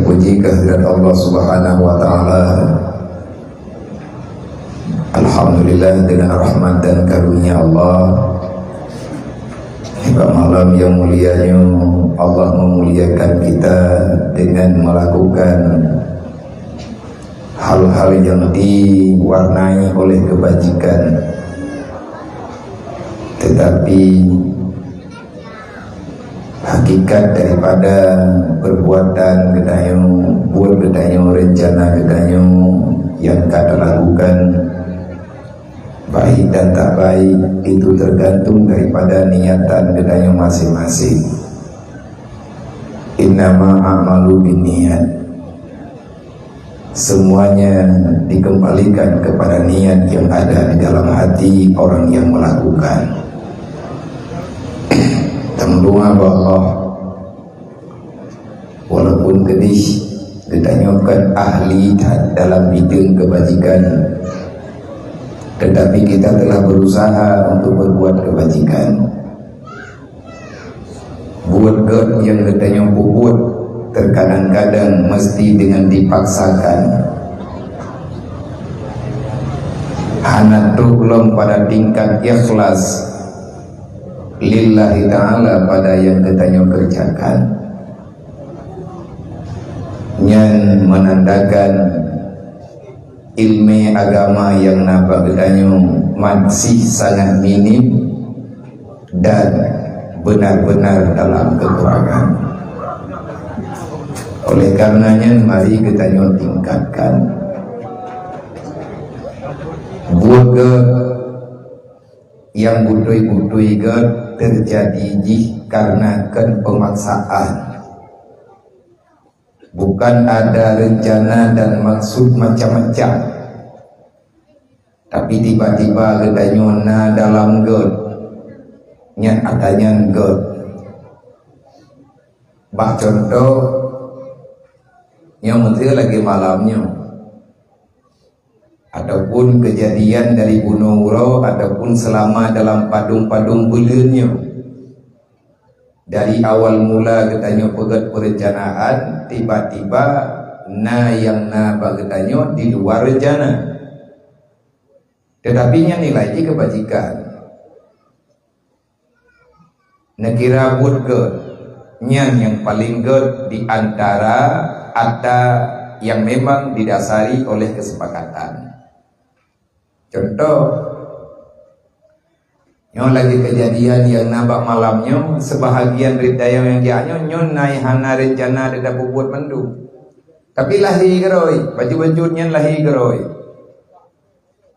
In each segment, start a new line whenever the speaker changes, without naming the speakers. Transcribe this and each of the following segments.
Terpuji kehadirat Allah Subhanahu wa Ta'ala. Alhamdulillah, dengan rahmat dan karunia Allah, pada malam yang mulianya Allah memuliakan kita dengan melakukan hal-hal yang diwarnai oleh kebajikan. Tetapi hakikat daripada perbuatan gedayung, buat gedayung, rencana gedayung yang kita lakukan, baik dan tak baik, itu tergantung daripada niatan gedayung masing-masing. Innama a'malu binniyat. Semuanya dikembalikan kepada niat yang ada di dalam hati orang yang melakukan. Temluha Allah, walaupun kedis ditanyakan ahli dalam bidang kebajikan, tetapi kita telah berusaha untuk berbuat kebajikan. Buat God yang katanya buat, terkadang-kadang mesti dengan dipaksakan. Hana belum pada tingkat ikhlas lillahi ta'ala pada yang katanya kerjakan, yang menandakan ilmu agama yang nampak katanya masih sangat minim dan benar-benar dalam kekurangan. Oleh karenanya mari kita tingkatkan buat yang butui-butui terjadi karena pemaksaan, bukan ada rencana dan maksud macam-macam, tapi tiba-tiba gedanyona dalam yang adanya bak contoh yang menteri lagi malamnya, ataupun kejadian dari Gunung Uro, ataupun selama dalam padung-padung bulannya. Dari awal mula katanya pegat perencanaan, tiba-tiba yang bagetanyo di luar rencana. Tetapi yang nilai kebajikan. Nekira buat yang paling di antara ada yang memang didasari oleh kesepakatan. Contoh, yang lagi kejadian yang nampak malamnya, sebahagian ridaya yang dianya nyon naik hana rencana tidak buat mendung, tapi lahi geroi, baju-bajunya lahi geroi.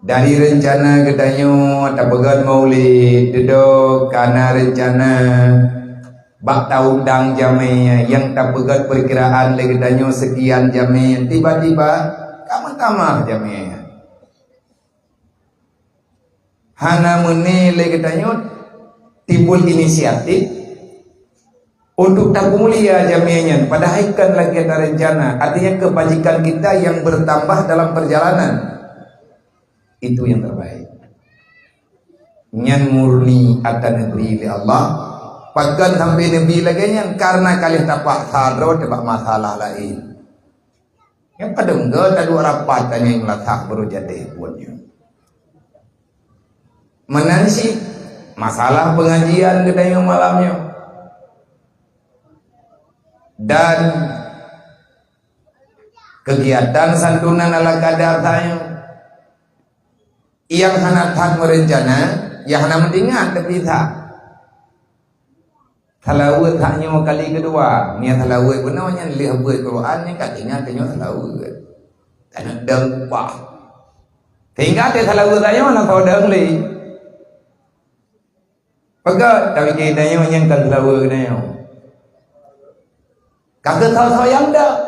Dari rencana katanya tak pegat maulid, dedok karena rencana bak undang jamnya yang tak pegat perkiraan lagi katanya sekian jamnya, tiba-tiba kamu tamah jamnya. Hana menilai katanya timbul inisiatif untuk tak mulia jamiahnya, padahal kan lagi ada rencana. Artinya kebajikan kita yang bertambah dalam perjalanan, itu yang terbaik. Nyan murni akan negeri Allah, pakan sampai negeri lagi nyan karena kalian tapak sadro tebak masalah lain. Yang pada enggak ada dua rapat tanya yang latak baru jadi buatnya. Menansi masalah pengajian gedanya malamnya, dan kegiatan santunan ala kadar tanya yang hanat merencana, yang hana mendingan tapi tak talawut haknya kali kedua. Niat talawut benarnya lihat buat Quran yang kat ingat tanya talawut tak deng pak tinggal te talawut tanya mana tahu deng li pegat tapi kita yang kan talawut nanya kagak tahu yang dah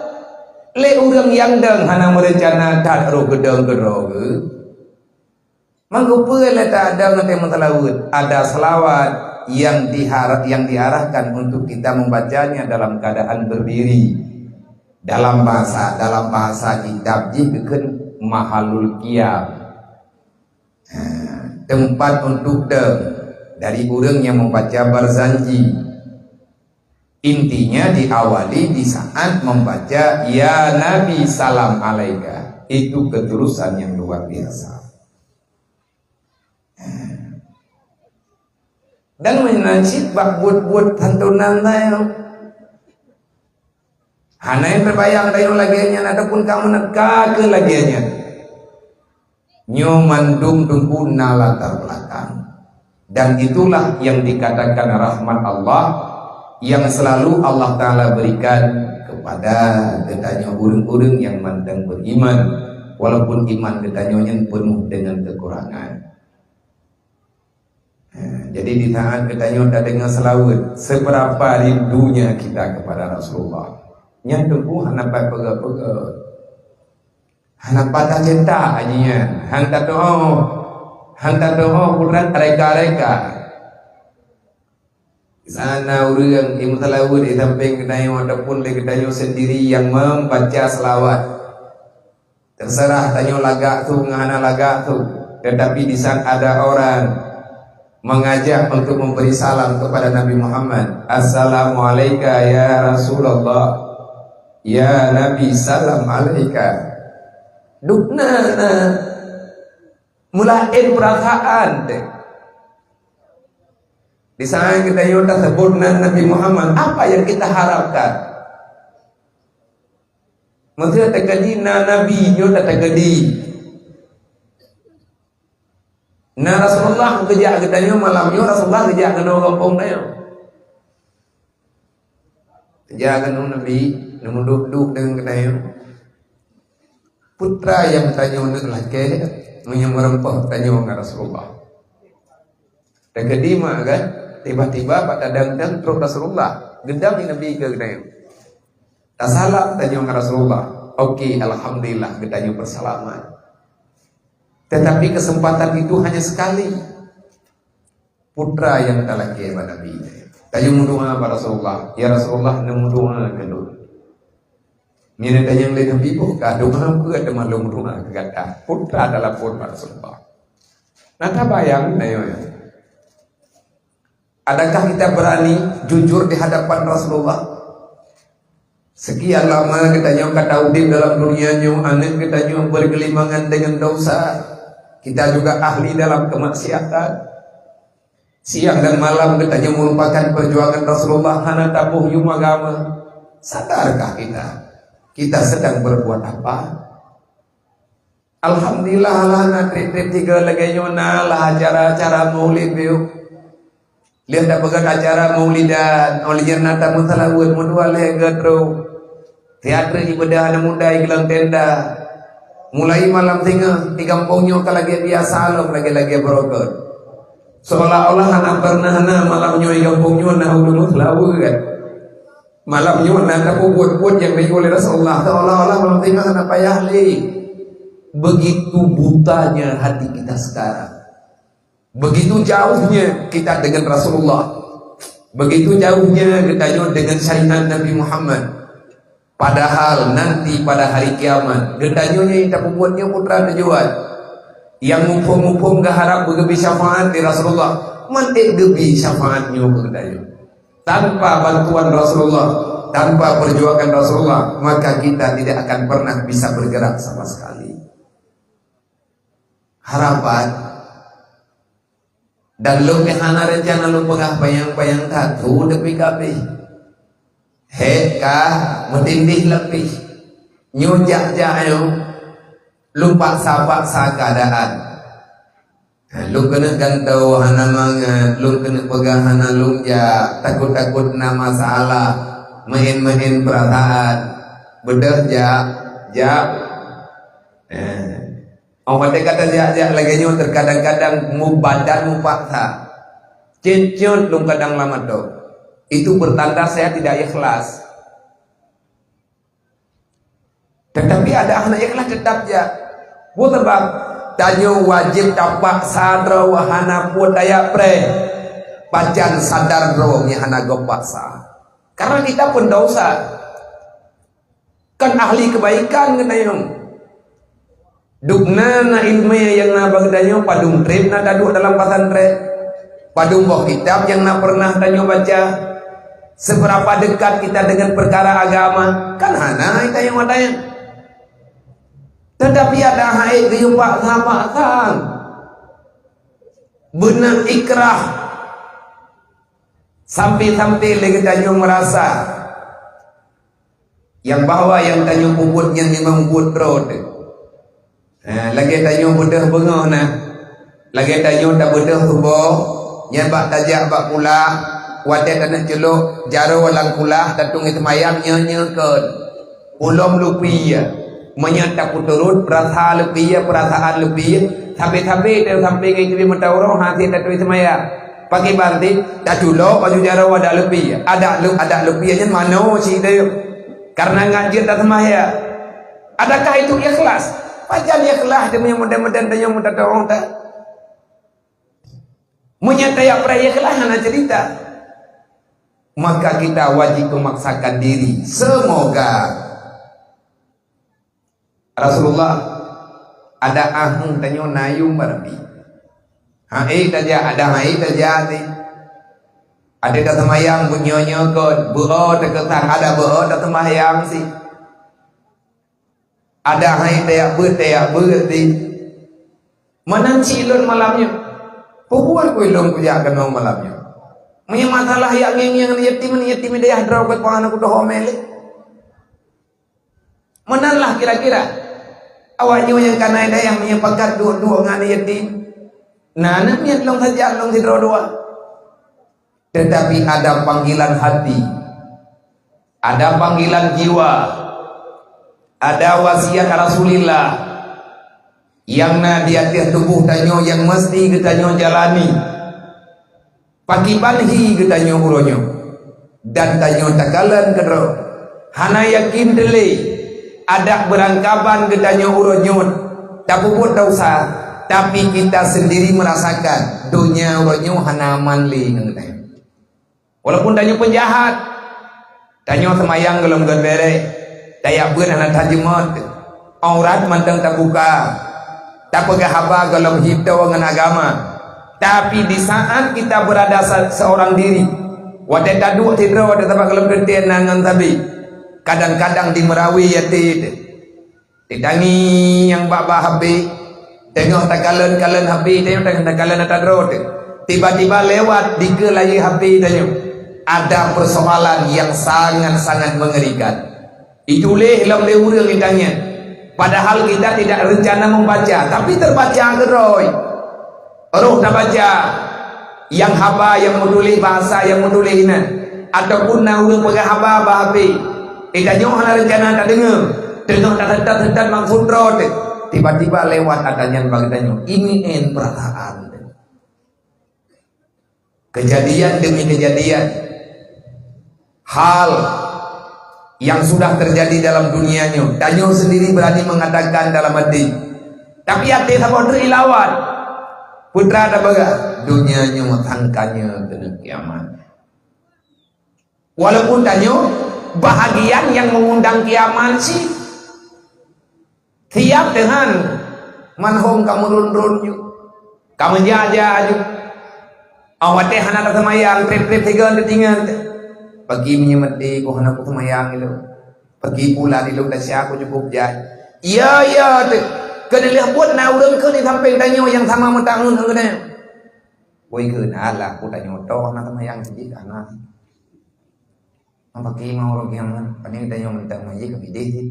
le urang yang deng hana merencana tak ro gedeng gedro ke manggupe le tak ada nanti mentalawut. Ada selawat yang diarahkan untuk kita membacanya dalam keadaan berdiri, dalam bahasa kitab jikeun mahalul qiyam, tempat untuk dari urang yang membaca barzanji. Intinya diawali di saat membaca ya Nabi salam alaika. Itu ketulusan yang luar biasa. Dan menasib bak buat santunan tayo. Hana yang terbayang tayo lagiannya ataupun kamu nak ke lagiannya. Nyo mandung tungkuna latar belakang. Dan itulah yang dikatakan rahmat Allah yang selalu Allah Ta'ala berikan kepada ketanya urung-urung yang mandang beriman, walaupun iman ketanya penuh dengan kekurangan. Jadi di saat ketanya tak dengar selawat, seberapa rindunya kita kepada Rasulullah. Yang tunggu hana pega-pega, hana patah cinta ajian, hantar doa kurang reka-reka. Di sana orang yang selawat di samping ketanya ataupun di ketanya sendiri yang membaca selawat. Terserah tanya lagak tu, ngana lagak tu. Tetapi di sana ada orang mengajak untuk memberi salam kepada Nabi Muhammad. Assalamualaikum ya Rasulullah, ya Nabi salam alaika. Dukna mulain perasaan deh. Di sana kita yota sebutna Nabi Muhammad, apa yang kita harapkan? Maksudnya tegadi na Nabi yota tegadi. Nah Rasulullah kerja ketanya malamnya Rasulullah kerja kena kampung dia. Kerja kena Nabi, namun duduk dengan ketanya. Putra yang tanya untuk laki, menyemurempah tanya dengan Rasulullah. Dan kedima kan, tiba-tiba pada dangdang terus Rasulullah gendam Nabi ke ketanya. Tak salam tanya dengan Rasulullah. Okey, alhamdulillah ketanya bersalaman. Tetapi kesempatan itu hanya sekali. Putra yang tak lagi kepada Nabi. Tanya doa kepada Rasulullah. Ya Rasulullah, namun doa kedua. Mina tanya yang lain Nabi, bukan doa ke ada maklum doa kata. Putra adalah pun Rasulullah. Nah, tak bayang, adakah kita berani jujur di hadapan Rasulullah? Sekian lama kita kata udin dalam dunianya, anak kita bergelimangan dengan dosa. Kita juga ahli dalam kemaksiatan. Siang dan malam kita melupakan perjuangan Rasulullah hana tabuh yung agama. Sadarkah kita sedang berbuat apa? Alhamdulillah lah na trip-trip tiga lagi nyona lah acara-acara maulid biu. Lihat dah pegang acara maulidan oleh jernata mutalawud mudua leh gadro. Teater ibadah anak muda ikilang tenda. Mulai malam tengah di kampungnya lagi biasa alam lagi berokot. Seolah-olah anak pernah malamnya di kampungnya nak dulu selalu kan. Malamnya nak buat yang oleh Rasulullah. Seolah-olah malam tengah anak payah li. Begitu butanya hati kita sekarang. Begitu jauhnya kita dengan Rasulullah. Begitu jauhnya kita dengan syariat Nabi Muhammad. Padahal nanti pada hari kiamat gedanyanya kita pembuatnya putra najuat yang mumpung-mumpung harap bergebi syafaat di Rasulullah mantik gebi syafaatnya bergedayu tanpa bantuan Rasulullah, tanpa perjuangan Rasulullah, maka kita tidak akan pernah bisa bergerak sama sekali. Harapan dan lu kehana rencana lu pengah bayang-bayang tatu depi kabeh. Heka mentindih lebih nyujak jayo lupa paksa keadaan. Lu kena gantau hana mangat, lu kena pegang hana lunja, takut-takut na masalah, main-main perasaan, bedah jak. Orang kata jak lagi nyu terkadang-kadang mu badan mu paksa, cincin lu kadang lama tu. Itu bertanda saya tidak ikhlas. Tetapi ada anak ikhlas tetap ya. Buat sebab tanya wajib dapat sadra wahana pun daya pre. Pacan sadar roh hana gopaksa. Karena kita pun dosa. Kan ahli kebaikan kena yang. Dukna na ilmu yang na bagdanya padung trip na dadu dalam pesantren. Padung bawa kitab yang na pernah tanya baca. Seberapa dekat kita dengan perkara agama, kan hana kita yang ada yang. Tetapi ada haid geyupak sama kan. Benar ikrah. Sampai-sampai lagi tanyo merasa yang bahwa yang tanyo puputnya memang putra tu. Lagi tanyo bedah bengah nah. Lagi tanyo tak bedah tubo, nyabak tajak bak pula. Wadah tanah celuk jaro walang kulah tatung itu mayang nyanyi ke ulom lupiya menyata kuturut perasaan lupiya perasaan lupiya sampai ke itu mentawroh hati tatu itu mayang pakai banti tak culok baju jaro wadah lupiya ada lupiya jen mano si itu karena ngajir tak semaya adakah itu ikhlas pajan ikhlas demi mudah-mudahan tanya mudah dorong tak menyata ya pra ikhlas hana cerita. Maka kita wajib memaksakan diri. Semoga Rasulullah ada ahung tanyo nayum barabi. Hai taja ada hai taja ti. Ada kata mayang bunyonyo kon buo deketang ada buo kata mayang si. Ada hai tayak ti. Menang cilun malamnya. Pupuan kuilung kujakan malamnya. Punya masalah yang yatim dia draw ke pangan aku doh mele. Menanlah kira-kira awaknya yang kana ada yang menyepakat dua ngani yatim. Nah, namanya long saja long tidro dua. Tetapi ada panggilan hati. Ada panggilan jiwa. Ada wasiat Rasulullah yang na di atas tubuh tanyo yang mesti kita jalani. Pagi banhi kita uronyo dan tanyo takalan kedro hana yakin dele ada berangkapan kita uronyo tak puput dosa tapi kita sendiri merasakan dunia uronyo hana manli walaupun tanyo penjahat tanyo semayang gelom gerbere tayak bun hana tajimot aurat manteng tak buka tak pegah haba gelom hito dengan agama. Tapi di saat kita berada seorang diri, wadah tadu tidra wadah tapak kelem kentian nangan tabi, kadang-kadang di Merawi ya ditangi yang baba habi, tengok takalan habi, tengok takalan atadro, tiba-tiba lewat di kelai habi tengok ada persoalan yang sangat-sangat mengerikan. Itulah dalam lewur yang ditanya. Padahal kita tidak rencana membaca, tapi terbaca geroy. Roh tak baca yang haba yang menulis bahasa yang menulis ini ataupun naung pegang haba bahabi kita nyoh hana rencana tak dengar tak sedar maksud roh tiba-tiba lewat adanya bagi tanyo ini perasaan kejadian demi kejadian hal yang sudah terjadi dalam dunianya tanyo sendiri berani mengatakan dalam hati tapi hati sama ilawat putra ada baga dunianya matangkanya ke kiamat. Walaupun tanyo bahagian yang mengundang kiamat sih tiap dengan manhum kamu run yuk kamu jaja yuk awateh hana semayang trip tiga tinggal pagi menyemati ko hana ko semayang itu pergi pula di lu dasya aku cukup jaj iya kedeliah buat na urang ke ni sampai tanyo yang sama mentangun ngene. Woi ke alah ku tanyo to na semayang siji kana. Pakai mau rogi yang paling tanyo mentang maji ke bide sih.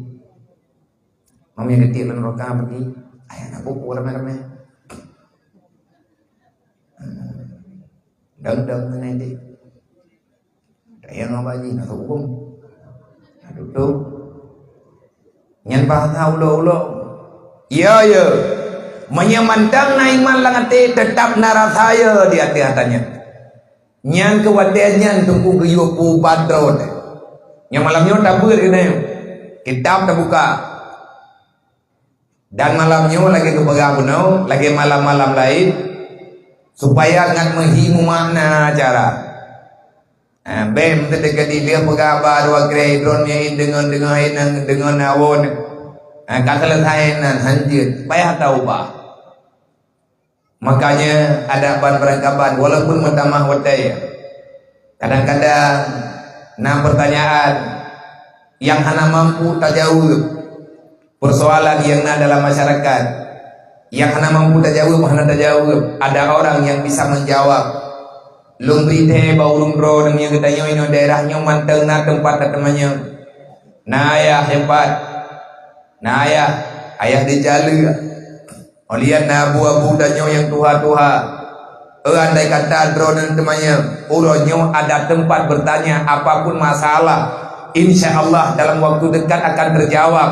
Mami kecil lan roka pergi ayah aku rame-rame. Dang ngene di. Daya ngabaji na hukum. Duduk. Nyan bahasa ulo ya menyemandang naiman langate tetap narasaya di hati-hatanya nyan kewadanya tunggu geyupu badrod yang malamnya tabur ini kitab terbuka dan malamnya lagi kepegang gunau lagi malam-malam lain supaya ngan menghimu makna cara bem terdekat dia pegabar wa grade drone dengan awon keselesaian hancur payah taubah makanya ada ban berangkapan walaupun mutamah wadaya kadang-kadang Nah pertanyaan yang hana mampu tajawab, persoalan yang ada dalam masyarakat yang hana mampu tajawab, hana tajawab, ada orang yang bisa menjawab. Lung rite baulung bro demi kita nyoy daerahnya manteng na tempat temannya. Nah ayah hebat. Nah ayah dijalu. Olian na abu-abu dan nyoy yang tuha-tuha. Andai kata bro dan temannya, uronyo ada tempat bertanya apapun masalah, insya Allah dalam waktu dekat akan terjawab.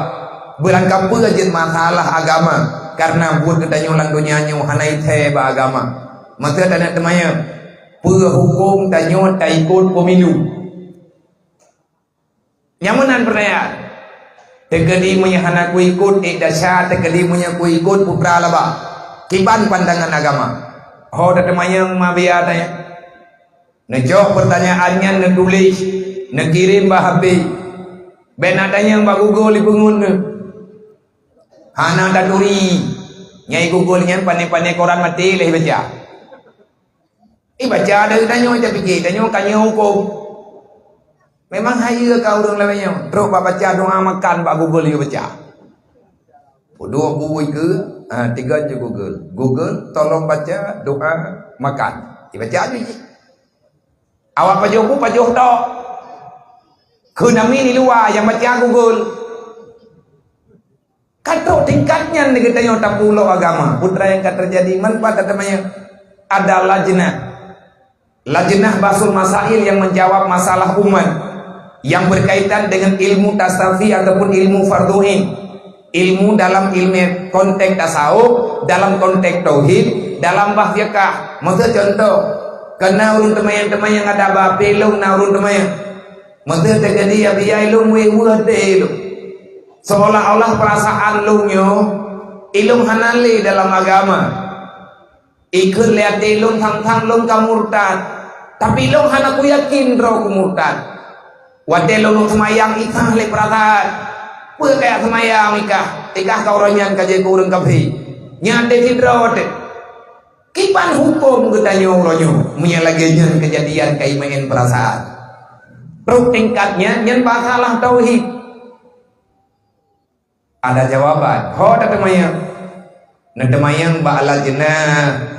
Berangkap aja masalah agama, karena buat kita nyolang dunia hanai teba agama. Maka ada temannya, hukum tanyo tak ikut pemilu. Nyamunan pertanyaan. Tegedi punya anak ku ikut dasar, tegedi punya ku ikut putra laba. Kiban pandangan agama. Oh, ada temannya mabia tanya. Nejok pertanyaannya netulis, nekirim bahabi. Ben adanya yang Google dibangun. Hana daturi. Nyai Google-nya pandai-pandai koran mati leh baca. Baca ada tanya macam fikir, tanya kanya hukum. Memang haya kau orang lainnya. Terus baca doa makan pak Google dia baca. Dua buku ke, tiga je Google. Google tolong baca doa makan. Baca aja je. Awak pajuh tok. Kunami ni luar yang baca Google. Kata tingkatnya ni kita yang tak pulau agama. Putra yang kata terjadi manfaat temannya ada lajnah basul masail yang menjawab masalah umat yang berkaitan dengan ilmu tasawuf ataupun ilmu fardhu'ain, ilmu dalam ilmu konteks tasawuf, dalam konteks tauhid, dalam bab fiqh. Maksud contoh, kena urun teman yang ada bapelong na urun teman. Maksud terjadi ya biya ilmu wehudelu. Seolah-olah perasaan lungyo ilmu hanali dalam agama. Ikut lihat ilmu tang lung kamurtad. Tapi ilmu hana ku yakin roh kumurtad. Wadel lung semayang ikah le perasaan. Apa kayak semayang ikah kau ronyan kaje kurang kafi. Nyate hidro te. Kipan hukum ketanya ronyo menyalahkan kejadian kai main perasaan. Terus tingkatnya nyen masalah tauhid. Ada jawaban. Ho ada temayang. Nah temayang ba'ala jenah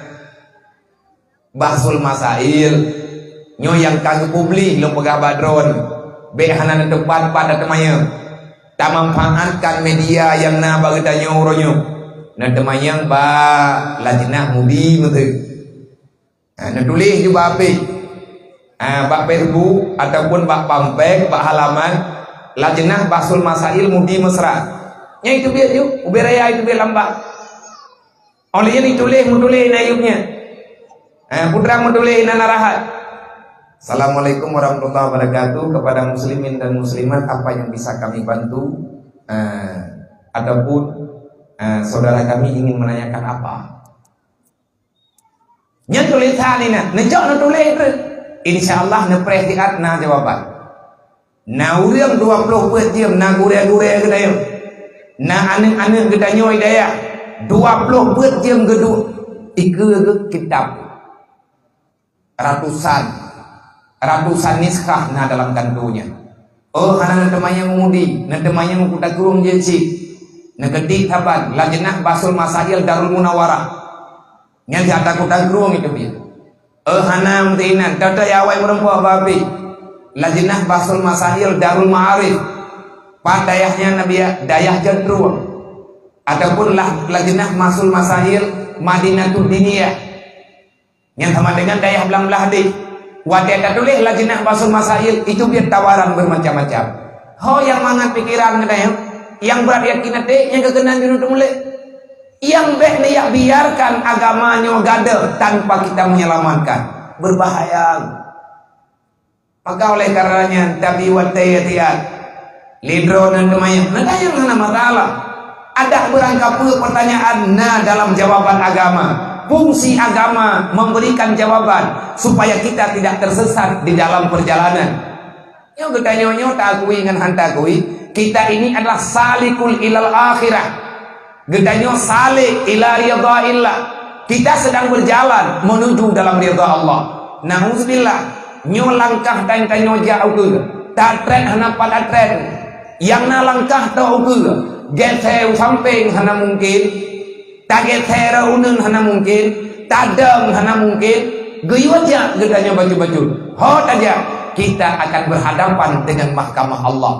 bahsul masail nyo yang kagak publik lo pegah badron behanan tempat pada temayang tak manfaatkan media yang na bagi tanyo ronyo. Nah temayang ba lajnah mudi betul. Nah tulis juga api. Bak Facebook ataupun bak pampek bak halaman lajnah bahsul masail mudi mesra. Yang itu biar yuk, uberaya itu biar lambat. Oleh ini tulis mutulis nayuknya. Putra mutulis narahat. Assalamualaikum warahmatullahi wabarakatuh. Kepada muslimin dan muslimat, apa yang bisa kami bantu? Ataupun saudara kami ingin menanyakan apa? Nya tulisan ini, nejok nutulis. Insyaallah neprehtiat na jawaban. Na uriang 20 buat diam na gure-gure ke dayo. Nah anak-anak kita nyoy daya 20 buat jam geduk ikut kitab ratusan niskah nah dalam kantunya. Oh anak teman yang mudi na teman yang kuda kurung jensi na kedik taban lajnah basul masail Darul Munawarah yang kata kuda kurung itu dia. Hanam tinan kata ya wai merempuh babi lajnah basul masail Darul Ma'arif padayahnya Nabi dayah jadruh ataupun lajnah masul masail Madinatul Diniyah yang sama dengan dayah belang-belah di wadah tulis lajnah masul masail itu biar tawaran bermacam-macam. Yang mangat pikiran kita yang berat yakin yang kekenan dulu mulai yang baik biarkan agamanya gagal tanpa kita menyelamatkan berbahaya. Maka oleh karenanya tabi wa tayatiyat lidro dan temannya, nah yang mana masalah? Ada berangkap pertanyaan nah dalam jawaban agama. Fungsi agama memberikan jawaban supaya kita tidak tersesat di dalam perjalanan. Yang ketanya tak akui dengan hantakui, kita ini adalah salikul ilal akhirah. Getanya salik ila ridhaillah. Kita sedang berjalan menuju dalam ridha Allah. Nauzubillah, nyo langkah dan kanyo jauh tak tren hana pada tren yang na langkah tau ke geser samping hana mungkin, tak geser unun hana mungkin, tak dem hana mungkin, geyu aja gedanya baju-baju hot aja kita akan berhadapan dengan mahkamah Allah.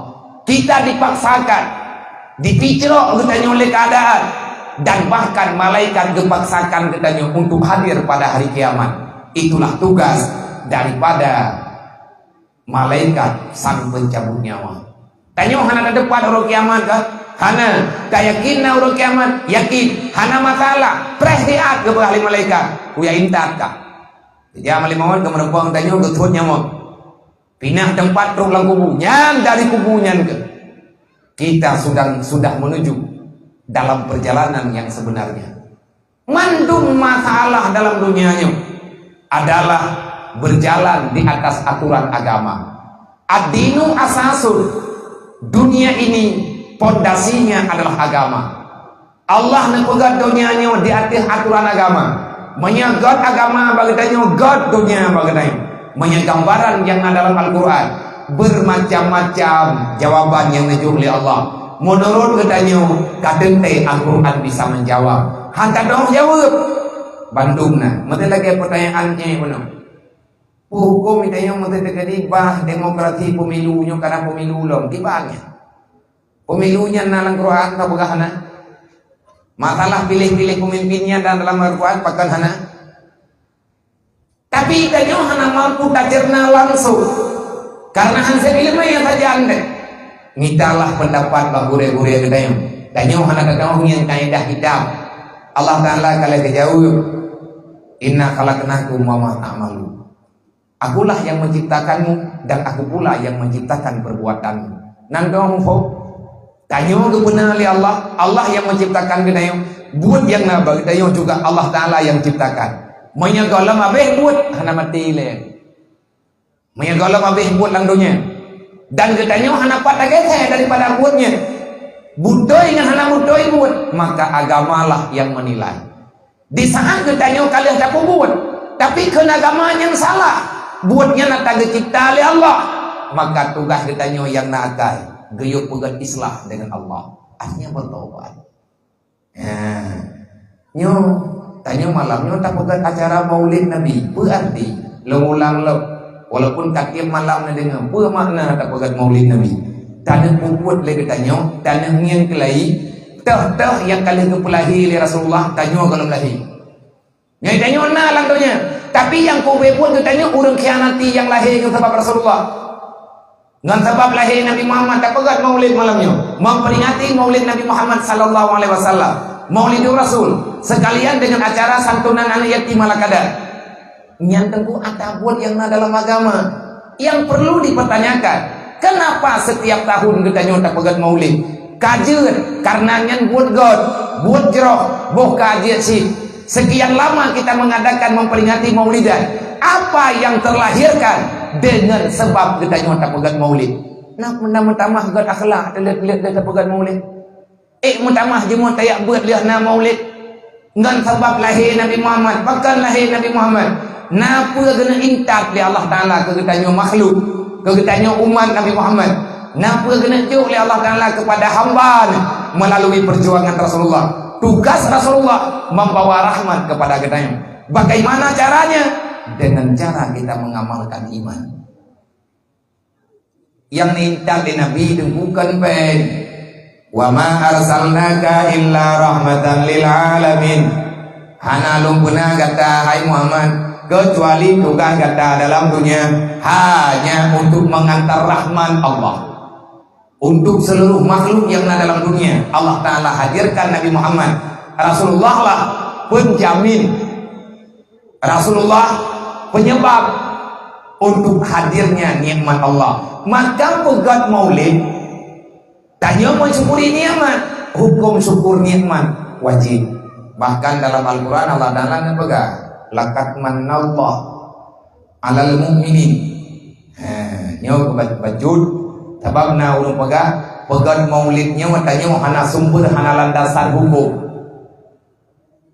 Kita dipaksakan, dipicrok gedanya oleh keadaan, dan bahkan malaikat dipaksakan gedanya untuk hadir pada hari kiamat. Itulah tugas daripada malaikat sang pencabut nyawa. Tanya hana ada depan orang kiamat kah? Hana kayakin na orang kiamat, yakin hana masalah presiat ke ahli malaikat kuya intat kah? Dia amali mawon ke merempang tanya ke thut nyawa pindah tempat ruang kubunya dari kubunya ke. Kita sudah menuju dalam perjalanan yang sebenarnya. Mandung masalah dalam dunianya adalah berjalan di atas aturan agama. Ad-dinu asasun. Dunia ini pondasinya adalah agama. Allah nepegat dunianya di atas aturan agama. Menyegat agama bagiannya God dunia bagiannya. Menyegambaran yang ada dalam Al-Quran. Bermacam-macam jawaban yang dijual oleh Allah. Menurut katanya kadang Al-Quran bisa menjawab. Hantar dong jawab. Bandungna. Mesti lagi pertanyaannya benar. Hukum itu yang mesti terjadi bah demokrasi pemilunya karena pemilu long kibanya. Pemilunya dalam Quran tak begahana. Masalah pilih-pilih pemimpinnya dan dalam Al-Quran pakan hana. Tapi katanya hana mampu tacerna langsung. Karena hansa ilmiah saja anda. Ngitalah pendapat bagure-gure katanya. Katanya hana katanya yang kaidah hitam. Allah Ta'ala kalau kejauh. Inna khalaqnakum wa ma ta'malun. Akulah yang menciptakanmu dan aku pula yang menciptakan perbuatanmu. Nandong ho. Tanyo ke benar oleh Allah. Allah yang menciptakan kita. Buat yang nabag tayo juga Allah Taala yang ciptakan. Menyegalam abeh buat hana mati le. Menyegalam abeh buat lang dunia. Dan katanya hana patah saya daripada buatnya. Budoy dengan hana budoy buat, maka agamalah yang menilai. Di saat katanya kalian tak buat, tapi kena agama yang salah. Buatnya nak tak dicipta oleh Allah, maka tugas ditanya yang nak akai geyuk pegat islah dengan Allah akhirnya bertobat. Nyo tanya malamnya tak pegat acara maulid Nabi berarti ulang lo walaupun kaki malam na dengar apa makna tak pegat maulid Nabi tanah puput lagi tanya tanah yang kelai tah yang kali kepelahi oleh Rasulullah tanya kalau lahir nyai tanya na langkahnya. Tapi yang kau buat tu tanya orang khianati yang lahir dengan sebab Rasulullah. Dengan sebab lahir Nabi Muhammad tak pegat maulid malamnya. Memperingati maulid Nabi Muhammad sallallahu alaihi wasallam. Maulidur Rasul sekalian dengan acara santunan anak yatim ala kadar. Nyantengku ada buat yang dalam agama yang perlu dipertanyakan. Kenapa setiap tahun kita tak pegat maulid? Kajian karena nyan buat God, buat jeroh, boh kajian sih. Sekian lama kita mengadakan memperingati maulidan. Apa yang terlahirkan dengan sebab kita nyata pegat maulid? Nak mentamah gad akhlak, lihat dia pegat maulid. Mentamah jemut tayak buat lihat na maulid. Dengan sebab lahir Nabi Muhammad, bahkan lahir Nabi Muhammad. Napa kena intat oleh Allah Taala ke kita makhluk, ke kita umat Nabi Muhammad. Napa kena juk oleh Allah Taala kepada hamba melalui perjuangan Rasulullah. Tugas Rasulullah membawa rahmat kepada kita. Bagaimana caranya? Dengan cara kita mengamalkan iman. Yang nintal di Nabi itu bukan pen. Wa ma arsalnaka illa rahmatan lil alamin. Hana lumpuna kata hai Muhammad kecuali tugas kata dalam dunia hanya untuk mengantar rahmat Allah. Untuk seluruh makhluk yang ada dalam dunia Allah Ta'ala hadirkan Nabi Muhammad. Rasulullah lah penjamin, Rasulullah penyebab untuk hadirnya nikmat Allah. Maka pegat maulid tanya mensyukuri nikmat. Hukum syukur nikmat wajib. Bahkan dalam Al-Quran Allah Ta'ala pegang laqad manallah alal mu'minin. Nyo bajud sebab na ulun pegat maulidnya matanya hana sumber hana landasan hukum.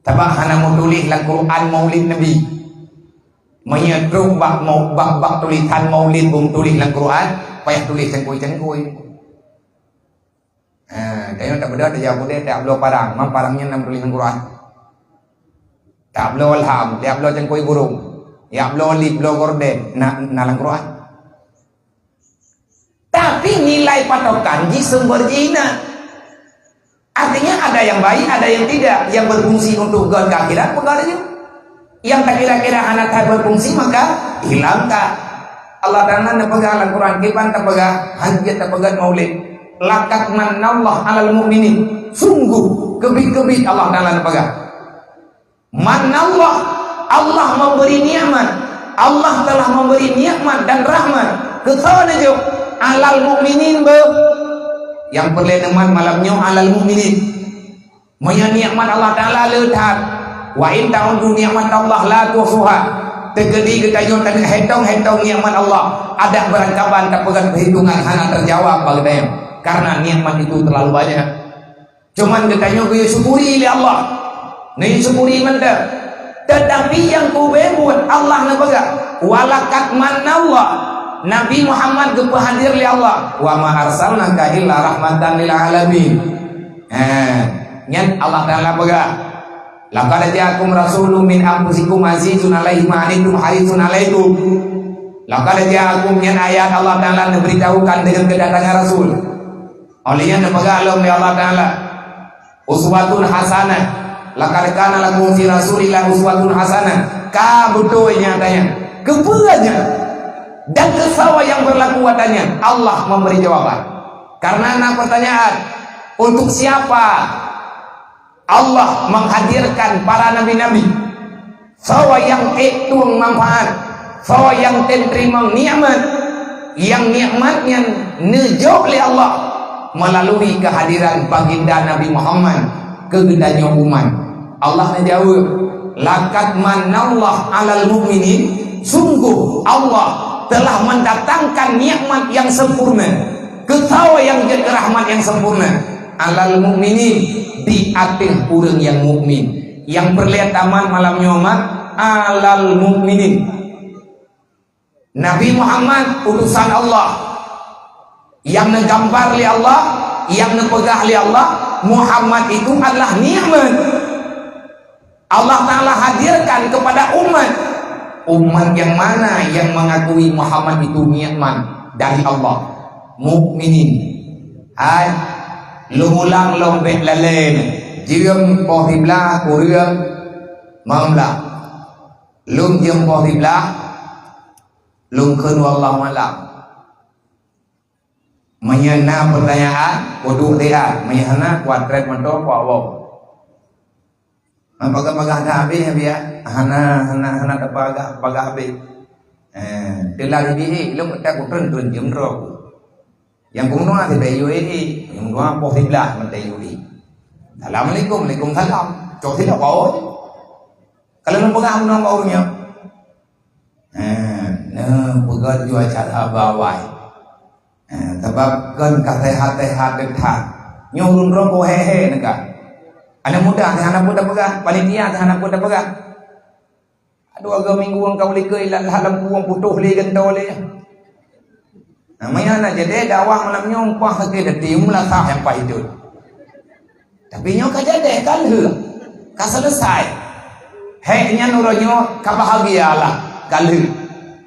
Sebab hana mau tulis dalam Quran maulid Nabi. Menyedruk bak tulisan maulid bung tulis dalam Quran payah tulis cengkui. Tengok tak beda dia boleh tak belo parang, parangnya 6 tulisan Quran. Tak belo alham, tak belo cengkui burung. Ya belo lip, belo gorden, nalang Quran. Tapi nilai patokan di sumber jina. Artinya ada yang baik, ada yang tidak. Yang berfungsi untuk God ke akhirat, pegadanya. Yang tak kira-kira anak tak berfungsi, maka hilangkan. Allah Ta'ala nepegang Al-Quran, kipan tepegah, hajat tepegah maulid. Lakat manallah alal mu'minin. Sungguh, kebit-kebit Allah Ta'ala nepegang. Manallah, Allah memberi nikmat. Allah telah memberi nikmat dan rahmat. Kesana je, alal mu'minin yang perleneman malamnya alal mu'minin. Maya nikmat Allah Ta'ala letak. Wa in ta'udu nikmat Allah la tuhsuha. Tegedi ketayo tan hetong nikmat Allah. Ada berangkapan tak pegang perhitungan hana terjawab bagdayang. Karena nikmat itu terlalu banyak. Cuman ketayo ku syukuri li Allah. Ni syukuri manda. Tetapi yang ku buat Allah na pegang. Walakat manallah. Nabi Muhammad kepahadir li Allah. Wa ma arsalnaka illa rahmatan lil alamin. Nyan Allah Ta'ala pegang. Laqad ja'akum rasulun min anfusikum azizun 'alaihi ma anittum harisun 'alaikum. Laqad ja'akum nyan ayat Allah Ta'ala memberitahukan dengan kedatangan Rasul. Olehnya nepegang Allah Ta'ala. Uswatun hasanah. Laqad kana lakum fi Rasulillah uswatun hasanah. Ka betunya tanya. Kepuanya dan kesawa yang berlaku adanya. Allah memberi jawaban. Karena pertanyaan, untuk siapa Allah menghadirkan para nabi-nabi? Sawa yang tuang manfaat, sawa yang terima nikmat, yang nikmatnya nejok oleh Allah melalui kehadiran baginda Nabi Muhammad ke gedanya umat. Allah menjawab, lakat manallah alal mu'minin. Sungguh Allah telah mendatangkan nikmat yang sempurna, kesawa yang jadi rahmat yang sempurna alal mukminin, di atas orang yang mukmin. Yang perlihaman malam nyomat alal mukminin. Nabi Muhammad utusan Allah yang menggambar li Allah, yang nepegah li Allah. Muhammad itu adalah nikmat Allah Ta'ala hadirkan kepada umat. Umat yang mana yang mengakui Muhammad itu nikmat dari Allah? Mukminin. Hai, lu ulang lombek lalen. Jiram pohiblah kuriam mamlah. Lum jam pohiblah. Lum kenu Allah malam. Menyana pertanyaan, koduk dia. Menyana kuadrat mentok wawaw. Pagah habis ya, hana pagah habis. Telah ini belum tak kutun jam roh. Yang kumnoa di bayu ini, yang kumnoa pohiblah mentayu ini. Assalamualaikum, waalaikumsalam. Cok tidak bau. Kalau pagah kumnoa baunya. Pagah jual cara bawai. Sebab kan kasehat-sehat dekat. Nyurun roh hehe negak. Anak muda, anak muda pegang. Panitia, anak muda pegang. Aduh, agak minggu orang kau likai dalam kuang putuh li gentol li. Namanya nak jadi dakwah malam nyompah lagi deti umlah sah yang pak itu. Tapi nyok aja deh kan he, ka selesai. Heknya nuronyo ka bahagia lah kan he.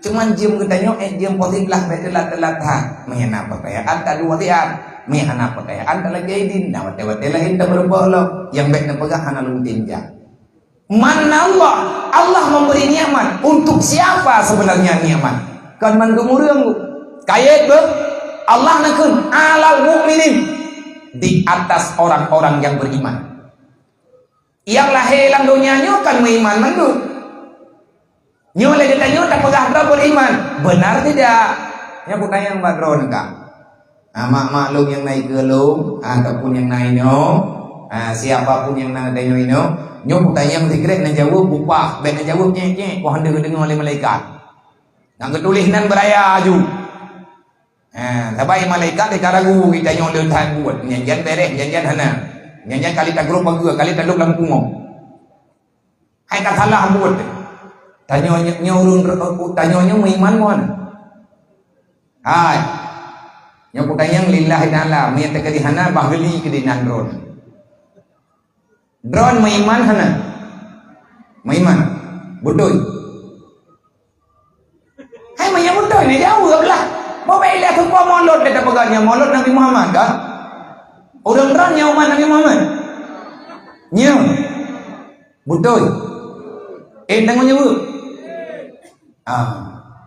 Cuman jam kita nyok jam positif lah betelat ha. Mengena percayaan tak dua tian. Mi anak percayaan tak lagi idin. Nah wate-wate lain tak berbolong. Yang baik nak pegang hana luntin jah. Mana Allah memberi nikmat. Untuk siapa sebenarnya nikmat? Kan menggemurung kayat ber Allah nakun alal mu'minin, di atas orang-orang yang beriman. Yang lahir dalam dunia kan beriman mandu. Nyoleh ditanya tak pegang beriman. Benar tidak? Yang aku tanya yang badron enggak? Maklum yang naik ke lum ataupun yang naik siapapun yang naik nyo tanya mesti kira nak jawab upah, baik nak jawab nyek kau hendak dengar oleh malaikat. Nak ketulisan beraya aju. Tapi malaikat dia karagu kita nyo le tan buat nyanyian beres nyanyian hana. Nyanyian kali tak grup bagus kali tak duk dalam kumau. Hai tak salah buat. Tanya nyo urun tanya nyo iman mon. Hai Yang kutayang lillahi ta'ala menyatakan di hana bahgeli ke dinan drone. Drone maiman hana. Maiman. Betul. Hai maya betul ni jauh lah. Mau baiklah tu kau molot dekat pegangnya molot Nabi Muhammad kan? Orang drone yang umat Nabi Muhammad. Nya. Betul. Tengoknya bu.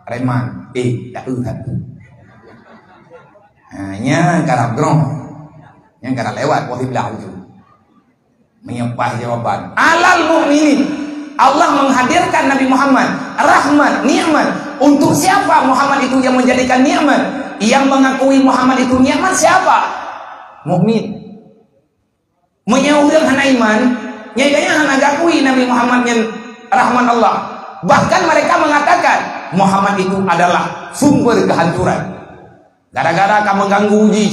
Reman. Tak uhat. Nya karab drone. Yang karab lewat posisi belah tu. Menyepah jawaban. Alal mukminin. Allah menghadirkan Nabi Muhammad rahmat, nikmat. Untuk siapa Muhammad itu yang menjadikan nikmat? Yang mengakui Muhammad itu nikmat siapa? Mukmin. Menyaudah hana iman, nyaganya hana gakui Nabi Muhammad yang rahmat Allah. Bahkan mereka mengatakan Muhammad itu adalah sumber kehancuran. Gara-gara kamu mengganggu uji,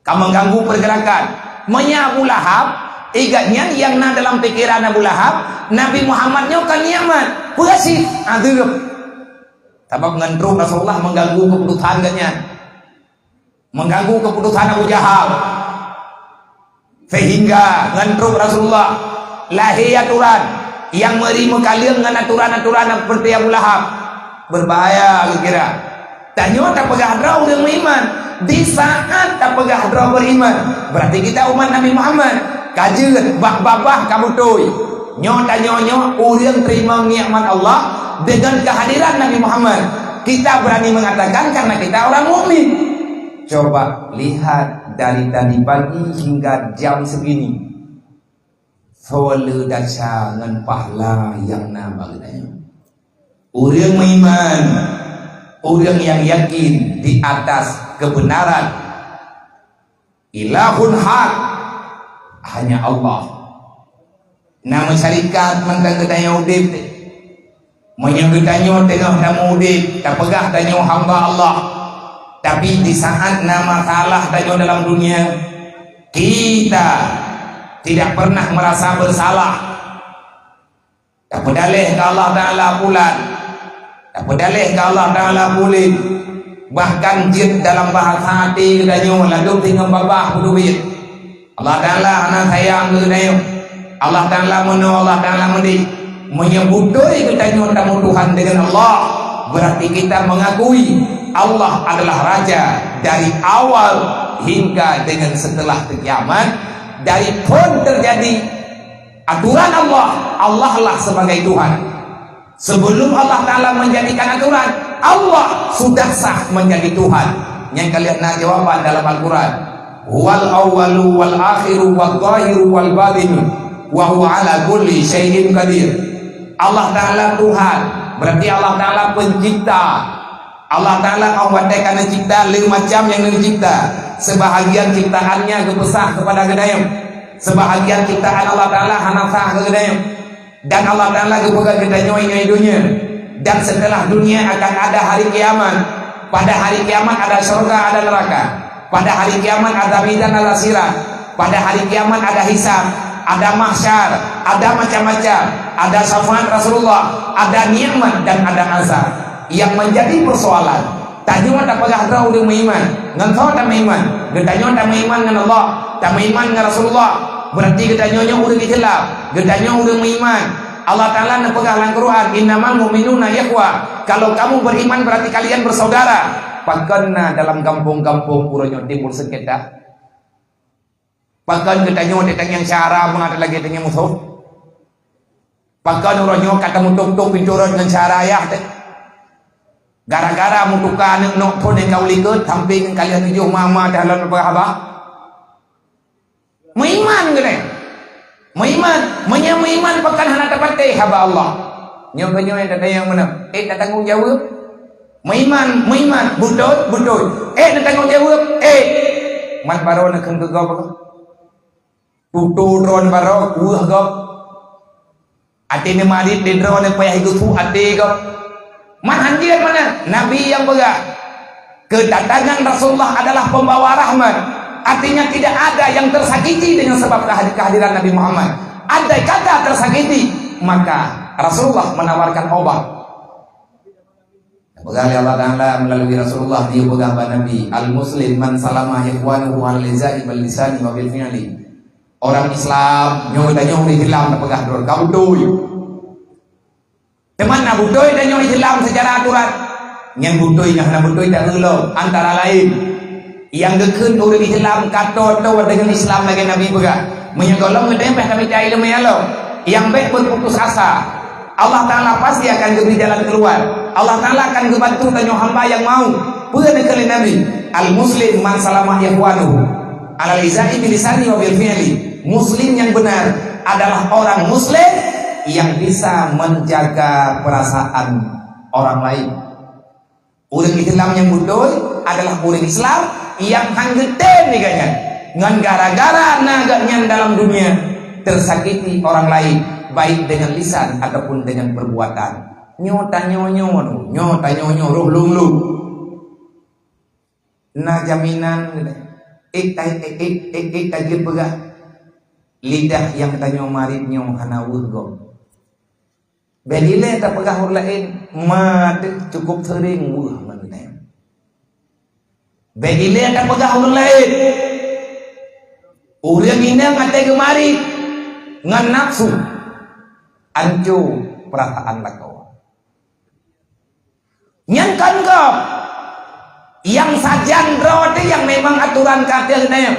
kamu mengganggu pergerakan. Abu Lahab, iganya yang dalam pikiran Abu Lahab, Nabi Muhammadnya kan nikmat, puasih, adab. Sebab ngandrung Rasulullah mengganggu keputusannya, mengganggu keputusan Abu Jahal, sehingga ngandrung Rasulullah lahir aturan yang merimu kalian dengan aturan-aturan seperti Abu Lahab. Berbahaya kira. Tanya tak pegah draw dengan iman. Di saat tak pegah draw beriman, berarti kita umat Nabi Muhammad. Kajian bah-babah kamu tuh. Nyota-nyonyo orang terima nikmat Allah dengan kehadiran Nabi Muhammad. Kita berani mengatakan karena kita orang mukmin. Coba lihat dari tadi pagi hingga jam segini. Fawala dasar dengan pahala yang namanya. Orang beriman, orang yang yakin di atas kebenaran. Ilahun hak, hanya Allah. Nama syarikat mentang ketanya udip, menyebutnya tengah nama udip, tak pegah tanya hamba Allah. Tapi di saat nama salah tanya dalam dunia, kita tidak pernah merasa bersalah. Tak pedalih ke Allah Ta'ala pulang, tak pedalih ke Allah Ta'ala pulih. Bahkan jid dalam bahasa hati katanya lalu tinggal babah berduit. Allah Ta'ala anak sayang katanya. Allah Ta'ala mana Allah Ta'ala menyebutoi katanya tamu Tuhan dengan Allah. Berarti kita mengakui Allah adalah Raja dari awal hingga dengan setelah kiamat. Dari pun terjadi aturan Allah, Allah lah sebagai Tuhan. Sebelum Allah Ta'ala menjadikan aturan, Allah sudah sah menjadi Tuhan. Yang kalian nak jawaban dalam Al-Quran, wal awwalu wal akhiru wal zahiru wal batinu wa huwa ala kulli syai'in qadir. Allah Ta'ala Tuhan, berarti Allah Ta'ala pencipta. Allah Ta'ala awadakan cipta lima macam yang dicipta. Sebahagian ciptaannya kebesar kepada gedayam, sebahagian ciptaan Allah Ta'ala hanafah ke gedayam. Dan Allah Ta'ala kepegang gedayam ini dunia. Dan setelah dunia akan ada hari kiamat. Pada hari kiamat ada surga, ada neraka. Pada hari kiamat ada mizan, ada sirat. Pada hari kiamat ada hisab, ada mahsyar, ada macam-macam, ada syafaat Rasulullah, ada nikmat dan ada azab. Yang menjadi persoalan, tanya tak pegah draw dengan iman, ngantau tak iman, getanya tak iman dengan Allah, tak iman dengan Rasulullah. Berarti getanya orang Islam, getanya orang iman. Allah Ta'ala nak pegah dalam Quran, innamal mu'minuna ikhwah. Kalau kamu beriman berarti kalian bersaudara. Pakanna dalam kampung-kampung puronyo timbul sengketa. Pakan getanya datang yang syara mengada lagi dengan musuh. Pakan uronyo kata mutuk-tuk pintu dengan syara ayah. Gara-gara mutukan nok pun yang kau likut samping kalian tujuh mama dalam apa? Meiman gede. Meiman pakan hana dapat haba Allah. Nyokanyo yang kata yang mana? Tak tanggung jawab. Meiman, betul. Tak tanggung jawab. Man baro nak kena gop. Tutu drone baro kuah gop. Ati ni marit di drone payah itu tu ati gop. Man anjir mana? Nabi yang pegang. Kedatangan Rasulullah adalah pembawa rahmat. Artinya tidak ada yang tersakiti dengan sebab kehadiran Nabi Muhammad. Ada kata tersakiti, maka Rasulullah menawarkan obat. Pegang Allah Ta'ala melalui Rasulullah dia pegang Nabi. Al-Muslim man salama ikhwanuhu al-lizai bal lisani wa bil fi'li. Orang Islam nyoy ta nyoy Islam ta pegang dor kau doi. Teman na budoi ta nyoy Islam secara aturan. Yang budoi yang na budoi tak ngeulong antara lain yang dekeun orang Islam kato tahu dengan Islam lagi Nabi pegang. Menyegolong ngedempeh kami cai ilmu Allah. Yang baik berputus asa. Allah Ta'ala pasti akan beri jalan keluar. Allah Ta'ala akan membantu tanyo hamba yang mau. Punya kali Nabi. Al-Muslim man salamah ikhwanuhu ala lizai bilisani wa bil fi'li. Muslim yang benar adalah orang Muslim yang bisa menjaga perasaan orang lain. Orang Islam yang bodoh adalah orang Islam yang hanggeten nih kayaknya. Ngan gara-gara naganya dalam dunia tersakiti orang lain. Baik dengan lisan ataupun dengan perbuatan. Nyota nyonyo roh lulu. Na jaminan tajir pegah. Lidah yang tanyo marit nyo hana wurgo. Bedile ta pegah hur lain mat cukup sering wuh meneh. Bedile ta pegah hur lain. Urang ina ngate gemari ngan nafsu. Ancu perasaan lakau. Nyangkan kau yang sajan rode yang memang aturan katilnya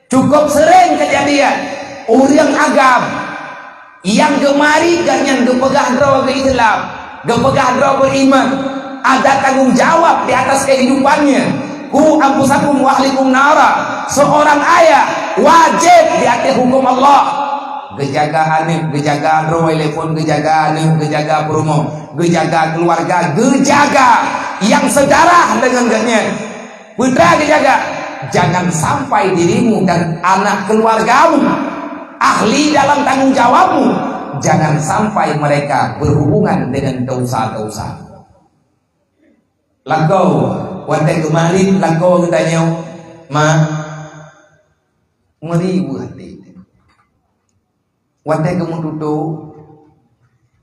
cukup sering kejadian orang agam yang gemari ganyan gepegah dro ke Islam, gepegah dro beriman, ada tanggung jawab di atas kehidupannya. Ku ampusakum wa ahlikum nara. Seorang ayah wajib di atas hukum Allah. Gejaga anak, gejaga roh telepon, gejaga anak, gejaga promo, gejaga keluarga, gejaga yang sedarah dengan ganyan. Putra gejaga, jangan sampai dirimu dan anak keluargamu ahli dalam tanggung jawabmu, jangan sampai mereka berhubungan dengan dosa-dosa. Langkau, wantai kemarin langkau katanya, meribu hati. Wadah kamu tutup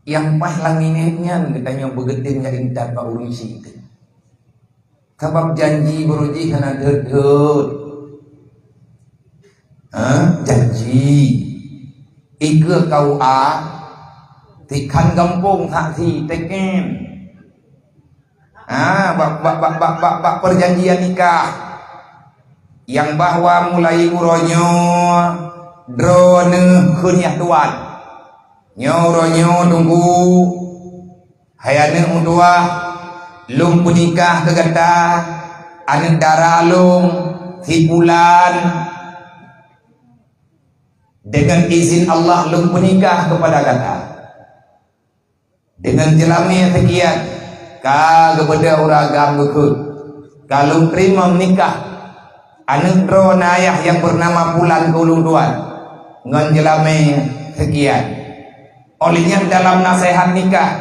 yang pas langinnya katanya begetin yang indah pak urusi itu. Sebab janji beruji karena dedut. Janji. Ika kau tikan kampung hak si teken. Bak perjanjian nikah yang bahwa mulai uronyo drone kunyah tuan nyoronyo tunggu hayane undua lung punikah kegata ane daralung hibulan dengan izin Allah lung punikah kepada kata dengan jelami sekian kepada uragam gekut kalau terima menikah ane drone ayah yang bernama Pulan Kulung Tuan nganjelame sekian. Olehnya dalam nasihat nikah,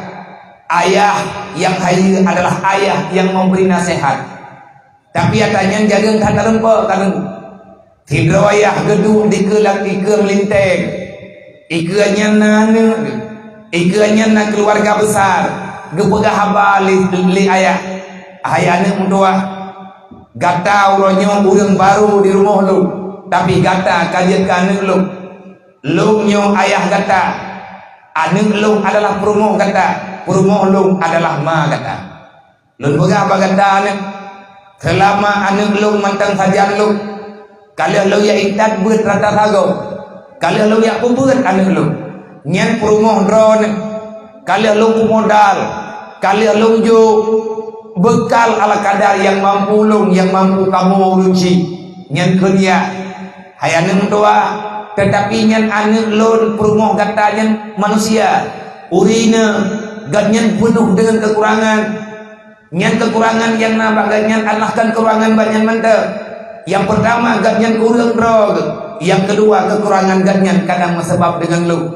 ayah yang hadir adalah ayah yang memberi nasihat. Tapi atanya jaga kata lempok kan tidro ayah gedung dikelang ike melinteng. Ikenya na keluarga besar. Gepegah haba li ayah. Ayahnya mudua gata uronyo urang baru di rumah lu. Tapi gata kajian kanu lu. Lungnya ayah kata, anu lung adalah perumoh kata, perumoh lung adalah ma kata. Lung apa kata anu? Selama anu lung mantang sajan lung, kalau lung ya intat buat rata sago, kalau lung ya pubut anu lung, nyan perumoh drone, kalau lung modal, kalau lung jo bekal ala kadar yang mampu lung, yang mampu kamu urusi, nyan kerja, hayane tua. Tetapi nyan ane lon perumoh katanya manusia urina ganyan penuh dengan kekurangan nyan kekurangan yang nampak ganyan alahkan kekurangan banyak mantap. Yang pertama ganyan kurang drog, yang kedua kekurangan ganyan kadang sebab dengan lu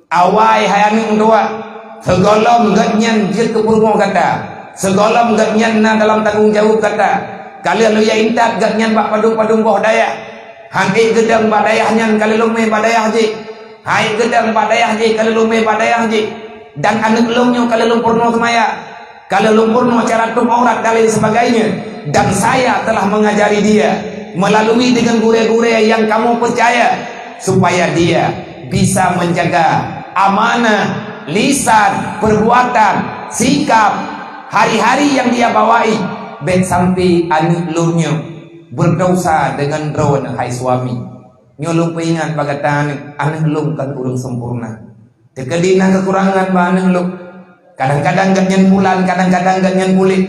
awai hayani undua segolong ganyan jil ke perumoh kata segolong ganyan na dalam tanggung jawab kata kalian lu ya intat ganyan bak padung boh daya. Hai gedang badayahnya kali lume badayah ji. Hai gedang badayah ji kali lume badayah ji. Dan anak lumnya kali lum purno semaya. kalau lumpurno cara tum aurat dan lain sebagainya, dan saya telah mengajari dia melalui dengan gure-gure yang kamu percaya, supaya dia bisa menjaga amanah lisan, perbuatan, sikap hari-hari yang dia bawai, ben sampai anak lumnya berdosa dengan drone. Hai suami, nyolong peingat bagatan anak lum kan urung sempurna, terkedina kekurangan anak lum, kadang-kadang gak nyen bulan, kadang-kadang gak nyen kulit,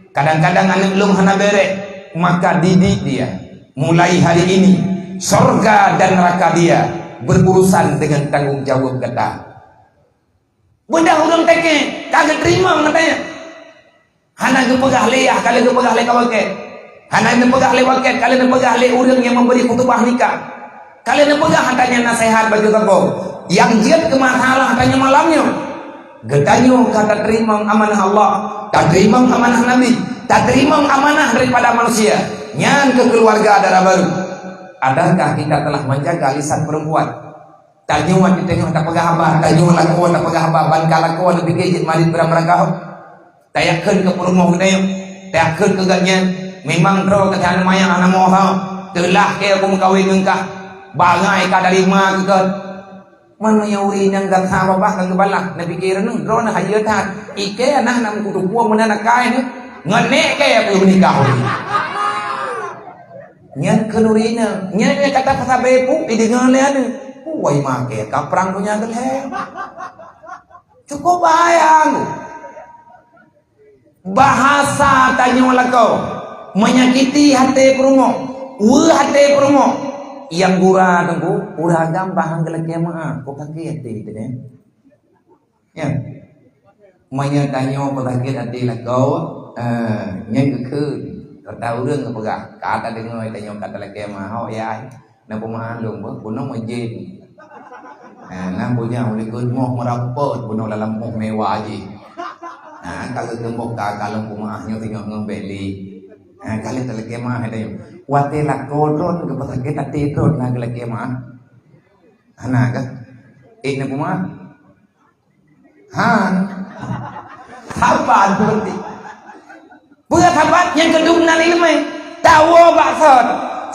kadang-kadang anak lum hana berek. Maka didik dia mulai hari ini, sorga dan neraka dia berurusan dengan tanggung jawab kata. Benda urang teke kagak terima katanya. Hana gepegah leah kali gepegah le kawaket. Hana gepegah le waket kali gepegah le urang yang memberi khutbah nikah. Kali gepegah hatanya nasihat baju toko. Yang jiat ke masalah hatanya malamnya. Getanyo kata terima amanah Allah, tak terima amanah Nabi, tak terima amanah daripada manusia. Nyan ke keluarga darah baru. Adakah kita telah menjaga lisan perempuan? Tanyuan di tengah tak pegah abah, tanyuan lakuan tak pegah abah, ban kalakuan lebih kejit marit beram-berakau. Tayakan ke perumah kita yuk, tayakan ke gaknya. Memang terus kata anak mayang anak mohon, telah ke aku mengkawin engkah, bangai ka dari mak ke. Mana yang uri yang gak sama bah kan kebalah, nabi kira nung terus nak hayat hat, ike anak nam kudu puang mana nak kaya ni, nganek ke aku menikah. Nyan kenurina, nyan kata kata bepu, idengar lihat. Wai make kaprang punya geleh. Cukup bayang. Bahasa tanya kau menyakiti hati perumo, hati perumo. Yang gura tunggu, urah gampang gelek jemaah. Kau pakai hati itu deh. Ya. Menyatanya pakai hati kau, yang ke tahu รื่องkepegah. Kata dengar tanya kata lagi jemaah, oh ya. Nak pemahaman lu, bunuh menjadi. Nah punya oleh gemuk merapot bunuh dalam muh mewah aje. Nah kalau gemuk kalau pemaahnya tengok ngembeli. Nah kali terleke mah ada yang watela kodon ke pasal kita tidur nak leke mah. Anak kan? Ini pemaah. Han. Sabar berhenti. Buat sahabat yang kedua ilmu tahu baksud.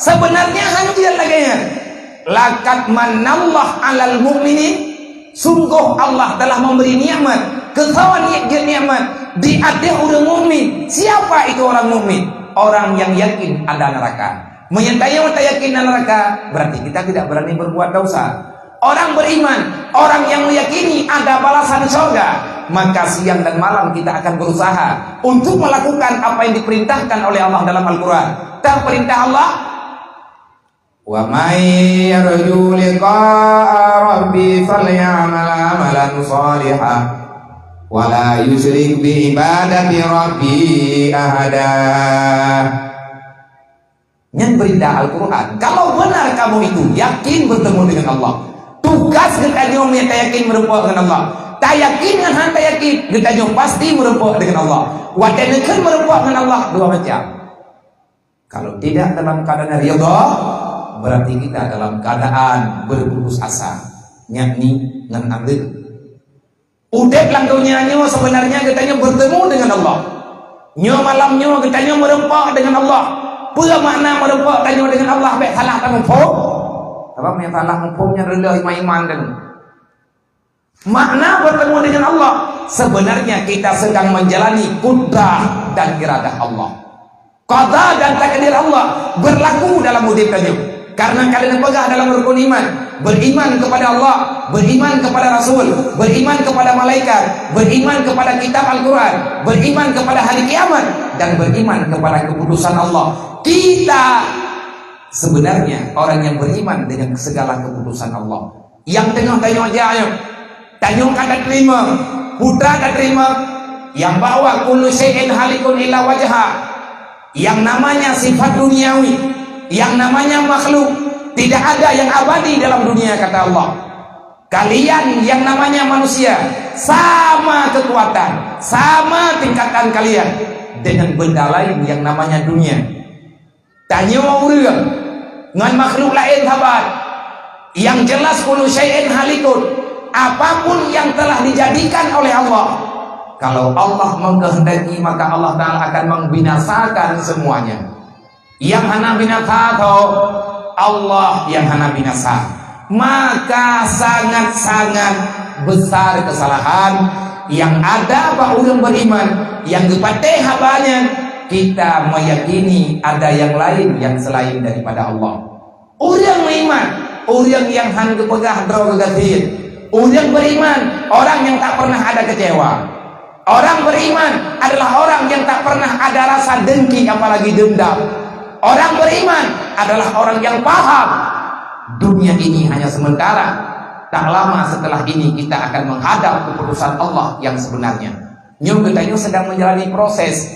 Sebenarnya hanjir lagi ya. Lakat manallah alal mu'minin, sungguh Allah telah memberi nikmat, kesawan nikmat di atas orang mukmin. Siapa itu orang mukmin? Orang yang yakin ada neraka. Menyertai yang yakin ada neraka, berarti kita tidak berani berbuat dosa. Orang beriman, orang yang meyakini ada balasan surga, maka siang dan malam kita akan berusaha untuk melakukan apa yang diperintahkan oleh Allah dalam Al-Quran. Dan perintah Allah, wa may yarju liqa'a rabbi falyamal amalan shalihan wa la yusyrik bi ibadati rabbi ahada. Yang berita Al-Quran, kalau benar kamu itu yakin bertemu dengan Allah, tugas kita jom yang yakin merupakan dengan Allah, tak yakin dengan hanta yakin kita jom pasti merupakan dengan Allah. Watenekan merupakan dengan Allah dua macam. Kalau tidak dalam keadaan ridha, berarti kita dalam keadaan berputus asa, yakni ngan ambil. Udek lang dunianya sebenarnya katanya bertemu dengan Allah. Nyo malamnya katanya merempak dengan Allah. Apa makna merempak katanya dengan Allah? Baik salah tak mempuk. Apa yang salah mempuknya rendah iman dan makna bertemu dengan Allah. Sebenarnya kita sedang menjalani kudrah dan iradah Allah. Qada dan takdir Allah berlaku dalam hidup kita. Karena kalian pegang dalam rukun iman, beriman kepada Allah, beriman kepada Rasul, beriman kepada malaikat, beriman kepada kitab Al-Quran, beriman kepada hari kiamat, dan beriman kepada keputusan Allah. Kita sebenarnya orang yang beriman dengan segala keputusan Allah. Yang tengah tanya aja, tanya kata terima, putra kata terima, yang bawa kullu syai'in halikun illa wajha, yang namanya sifat duniawi, yang namanya makhluk, tidak ada yang abadi dalam dunia, kata Allah. Kalian yang namanya manusia sama kekuatan, sama tingkatan kalian dengan benda lain yang namanya dunia. Tanya orang dengan makhluk lain sahabat, yang jelas kullu syai'in halikun, apapun yang telah dijadikan oleh Allah, Kalau Allah mengkehendaki maka Allah Ta'ala akan membinasakan semuanya. Yang hana binasa atau Allah yang hana binasa. Maka sangat-sangat besar kesalahan yang ada pada orang beriman yang kepada habanya kita meyakini ada yang lain yang selain daripada Allah. Orang beriman, orang yang hanya pegah draw kegatir. Orang beriman, orang yang tak pernah ada kecewa. Orang beriman adalah orang yang tak pernah ada rasa dengki apalagi dendam. Orang beriman adalah orang yang paham dunia ini hanya sementara. Tak lama setelah ini kita akan menghadap keputusan Allah yang sebenarnya. Nyo gedanyo sedang menjalani proses.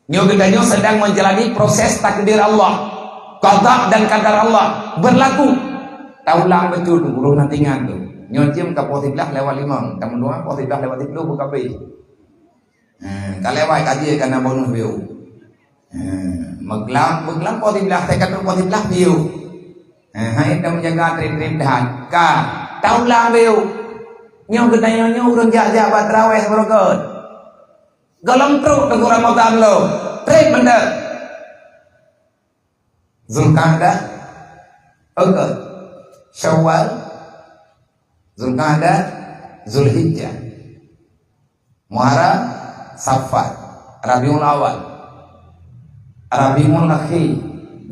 Nyo gedanyo sedang menjalani proses takdir Allah. Qada dan qadar Allah berlaku. Taulang betul tu burung nanti ngantu. Nyo cium ka potiblah lewat 5. Kamu doa potiblah lewat 10 buka pe. Kalau lewat kaji kana bonus view. Maglam potiblah tekat potiblah view. Hai kita menjaga trip dah. Ka taulang view. Nyo gedanyo nyo urang jak-jak bat raweh berokot. Golong truk tengku Ramadan lo. Trip benda. Zulqa'dah, Oktober, Syawal, Zulqa'dah, Zulhijjah, Muharram, Safar, Rabiul Awal, Rabiul Akhir,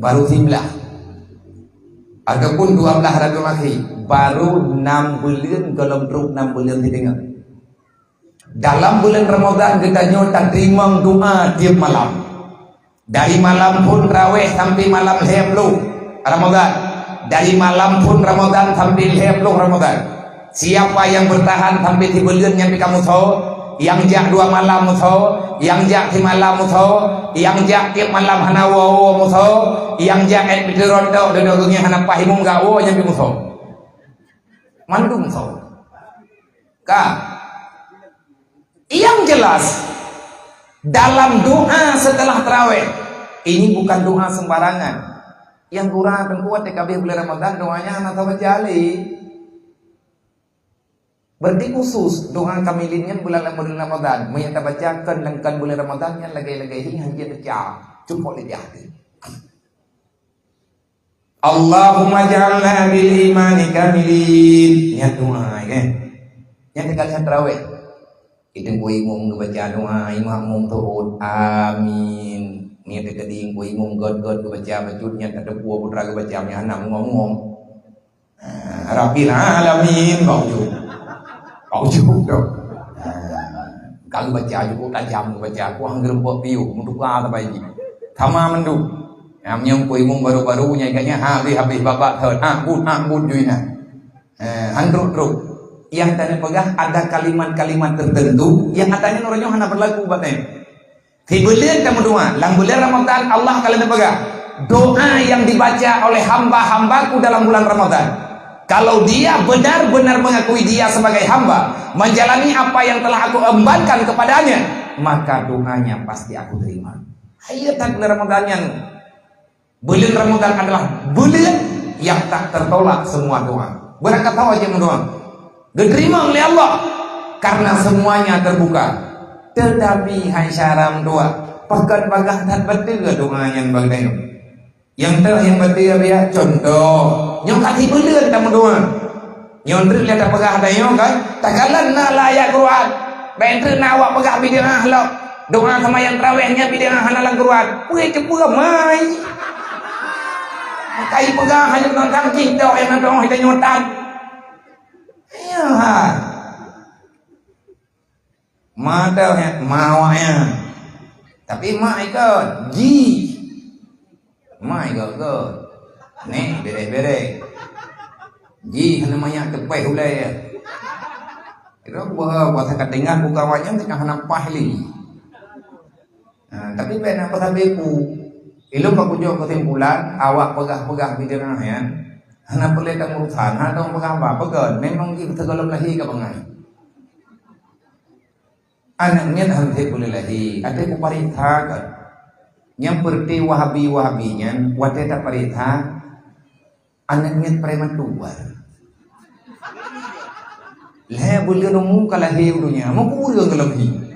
baru 13. Ataupun 12 Rabiul Akhir, baru 6 bulan dalam truk 6 bulan didengar. Dalam bulan Ramadan kita nyota terima doa tiap malam. Dari malam pun raweh sampai malam heblu Ramadan. Dari malam pun Ramadan sampai heblu Ramadan. Siapa yang bertahan sampai 3 bulan yang kamu tahu, yang jak 2 malam tahu, yang jak 3 malam tahu, yang jak tiap malam hana wo tahu, yang jak et bidron tahu duduknya hana pahimu enggak wo yang kamu tahu. Mandung tahu. Yang jelas dalam doa setelah tarawih ini bukan doa sembarangan. Yang kurang dan kuat TKB bulan Ramadan doanya anak tabajali. Berarti khusus doa kamilinnya bulan Ramadan. Menyata bacakan lengkan bulan Ramadan yang lagi-lagi hanya tercah. Cukup di hati. Allahumma ja'alna bil imani kamilin. Ya doa kan. Yang tinggal tarawih. Kita imam baca doa imam turun amin. Ni ada keding imam god baca bacutnya tak ada puak putra baca nya anak ngomong. Rabbil alamin bauju. Bauju dok. Kalau baca cukup tajam baca aku hangger buat piu untuk ka ta bayi. Thama mendu. Nyam imam baru-barunya kayaknya habis babak third ambut juina. Handruk yang tanya pegah ada kalimat-kalimat tertentu yang katanya orangnya hanya berlaku batnya. Di bulan kamu doa, lang bulan Ramadan Allah kalian pegah doa yang dibaca oleh hamba-hambaku dalam bulan Ramadan. Kalau dia benar-benar mengakui dia sebagai hamba, menjalani apa yang telah aku embankan kepadanya, maka doanya pasti aku terima. Hayatan bulan Ramadan yang bulan Ramadan adalah bulan yang tak tertolak semua doa. Berangkat tahu aja mendoa. Diterima oleh Allah karena semuanya terbuka. Tetapi hai syaram doa pakat bagah tak betul doa yang bagainya. Yang yang betul ya contoh. Nyong kati bulan kamu doa. Nyong lihat apa bagah ada nyong kan? Takalan na layak Quran. Bentre na awak bagah bidah lah. Doa sama yang tarawihnya bidah hanalang Quran. Puai cepua mai. Kai bagah hanya tentang kita yang doa kita nyotan. Ya, madal ya, mawanya. Tapi mak ikut, mak ikut. Nih, bere. Namanya tepai hulai ya. Itu buat ketinggalan buka wajah tidak hendak pahli. Tapi benar apa beku. Ilmu aku kesimpulan, awak pegah bidang ya. Hana boleh tak urusan, hana dong apa pegan. Memang kita tergolong lahir ke bangai. Anaknya nanti boleh lahir. Ada ku parita kan. Yang perti wahabinya, wate tak parita. Anaknya preman tua. Lah boleh nemu kalau lahir dunia, mau kurang lebih.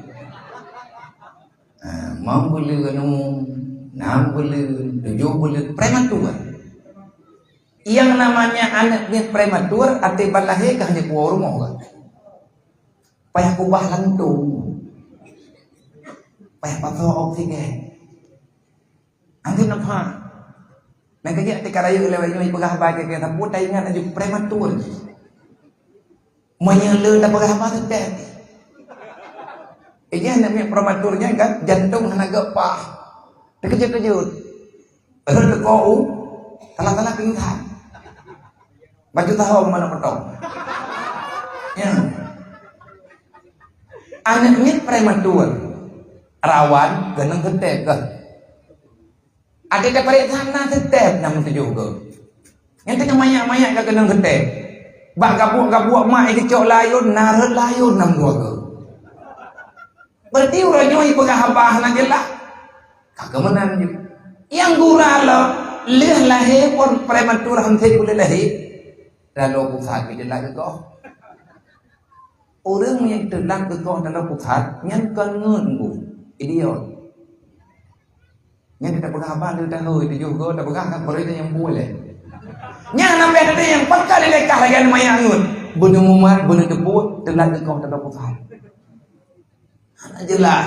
5 bulan, 6 bulan, 7 bulan, prematur. Yang namanya anaknya prematur, ati balahir ke hanya keluar rumah kan. Payah kubah lantung, payah patah oksigen. Antin apa? Nak kerja ati karaya lewat ini pegah bagai kita putai ingat aja prematur. Menyela tak pegah apa tetap. Ia namanya prematurnya kan jantung hana gepah. Terkejut-kejut. Kau telah pingsan. Baju tahu mana potong. Ya. Anaknya prematur. Rawan geneng tetep ke. Ada kepada sana tetep namun tu juga. Yang tengah mayak-mayak ke geneng tetep. Bak gabuak mak kecok layun naret layun nam dua ke. Berarti orangnya yang pegah nak jelah. Kagak menan je. Yang gurala leh lahir pun prematur hante boleh lahir. Dalam pusat jelah ke kau. Orang yang telah ke kau dalam pusat yang kengun idiot. Yang tidak pegah dia dah hui tu juga tak pegah kan boleh yang boleh. Yang nampak ada yang pakar lekah lagi mayang ngun. Bunuh mumat, bunuh debu telah ke kau dalam pusat. Jelas.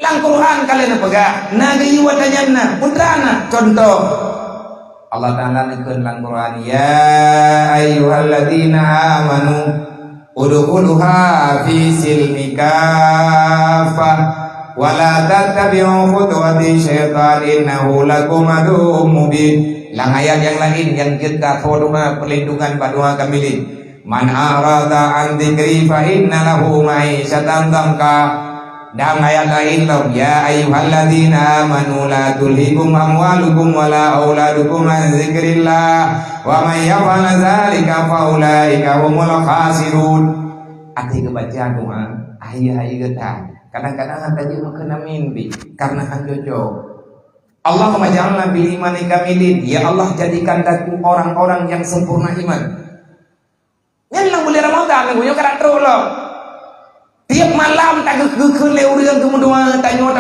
Lang Quran kalian pegang. Nagi watanyana putrana contoh. Allah Taala nekeun lang Quran ya ayyuhalladzina amanu udkhuluha fi silmi kafah wa la tattabi'u khutuwati syaitan innahu lakum aduwwum mubin. Lang ayat yang lain yang kita doa perlindungan pada kami. Man arada an dzikri fa inna lahu ma'isyatan dhanka. Dan ayat lain ya ayyuhalladzina amanu la tulhikum amwalukum wala auladukum an dzikrillah wa may yaf'al dzalika fa ulaika humul khasirun. Arti kebaca doa ahli-ahli kita kadang-kadang tadi makna mimpi karena hanjojo. Allahumma ja'alna bil imani kamilin. Ya Allah jadikan aku orang-orang yang sempurna iman. Yang lang boleh Ramadan lagu yo karak terus lo. Tiap malam tak ke leureung kemudian tanya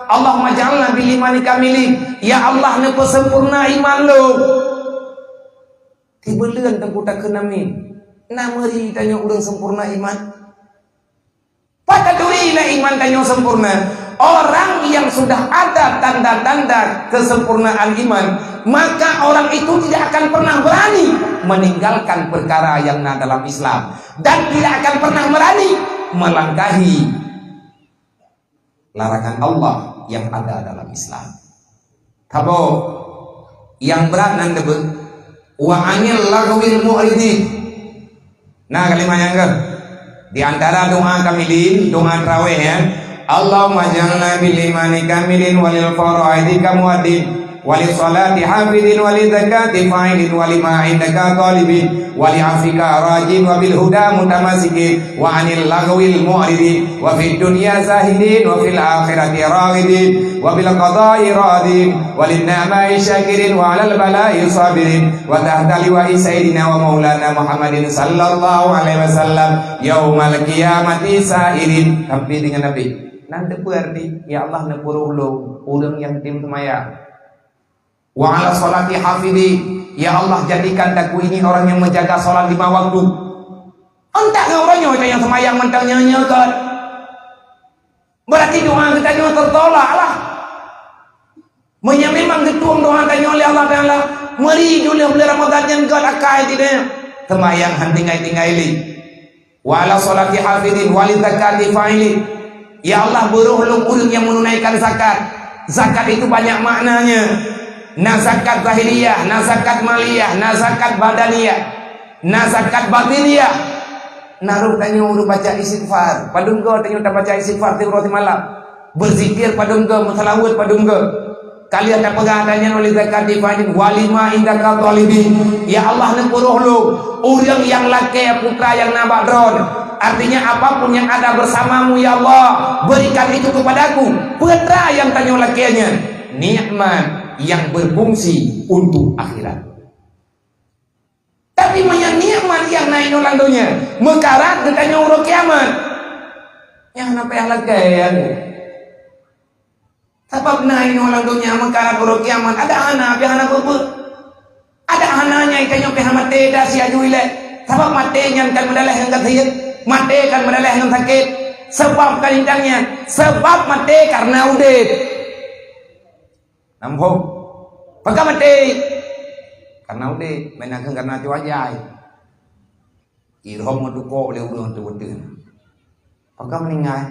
Allahumma ja'alna bil imani kamilin. Ya Allah ne sempurna iman lo. Tibeuleun teu tak kena min. Nameri tanya urang sempurna iman. Pataduri na iman tanya sempurna. Orang yang sudah ada tanda-tanda kesempurnaan iman, maka orang itu tidak akan pernah berani meninggalkan perkara yang ada dalam Islam dan tidak akan pernah berani melangkahi larangan Allah yang ada dalam Islam. Tabo yang berat nan debut wa anil lagwil mu'ridin. Nah kalimatnya enggak di antara doa kamilin, doa tarawih ya. Allahumma ja'alna bil imani kamilin walil faraidi kamwadin walil salati hafidin walil zakati fa'ilin walima indaka talibin wali afika rajin wabil huda mutamasikin wa anil lagwil mu'ridin wa fid dunya zahidin wa fil akhirati raghidin wa bil qada'i radin walin ni'mai syakirin wa alal bala'i sabirin wa tahta liwa'i sayyidina wa maulana Muhammadin sallallahu alaihi wasallam yaumal qiyamati sa'irin. Tapi dengan Nabi nanti berarti ya Allah nepuruh urang yang tim semaya wa ala salati hafidhi. Ya Allah jadikan aku ini orang yang menjaga salat 5 waktu. Entah orangnya yang semayang mentang nyanyikan. Berarti doa kita nyawa tertolak lah. Memang dituang doa tanya oleh Allah Ta'ala. Meri dulu bulan Ramadan yang kau akai tidak. Semayang hantingai-tingai li. Wa ala salati hafidhin wali zakati fa'ilin. Ya Allah beruhlung urang yang menunaikan zakat. Zakat itu banyak maknanya. Na zakat zahiriyah, na zakat maliyah, na zakat badaniyah, na zakat batiniyah. Naruh tanya urut baca istighfar. Padunggo tanya tak baca istighfar ti roti malam. Berzikir padunggo musalawat padunggo. Kalian tak pegang tanya oleh zakat difadin walima indaka talibin. Ya Allah nepuruh lu urang yang laki putra yang nabadron. Artinya apapun yang ada bersamamu ya Allah berikan itu kepadaku. Putra yang tanya lakiannya nikmat yang berfungsi untuk akhirat. Tapi yang nikmat yang naik nolandonya mekarat ditanya urut kiamat. Yang apa yang lakian Sebab naik orang dunia mengkara guru kiamat. Ada anak, pihana bubur. Ada anaknya ikannya pihana mati dah si aju ilek. Sebab mati yang kan mendalah yang ketiak. Mati kan mendalah yang sakit. Sebab kalintangnya. Sebab mati karena udit. Nampak. Pagka mati. Karena udit. Menakan karena cuajai. Irham maduko oleh ulang tu betul. Pagka meninggal.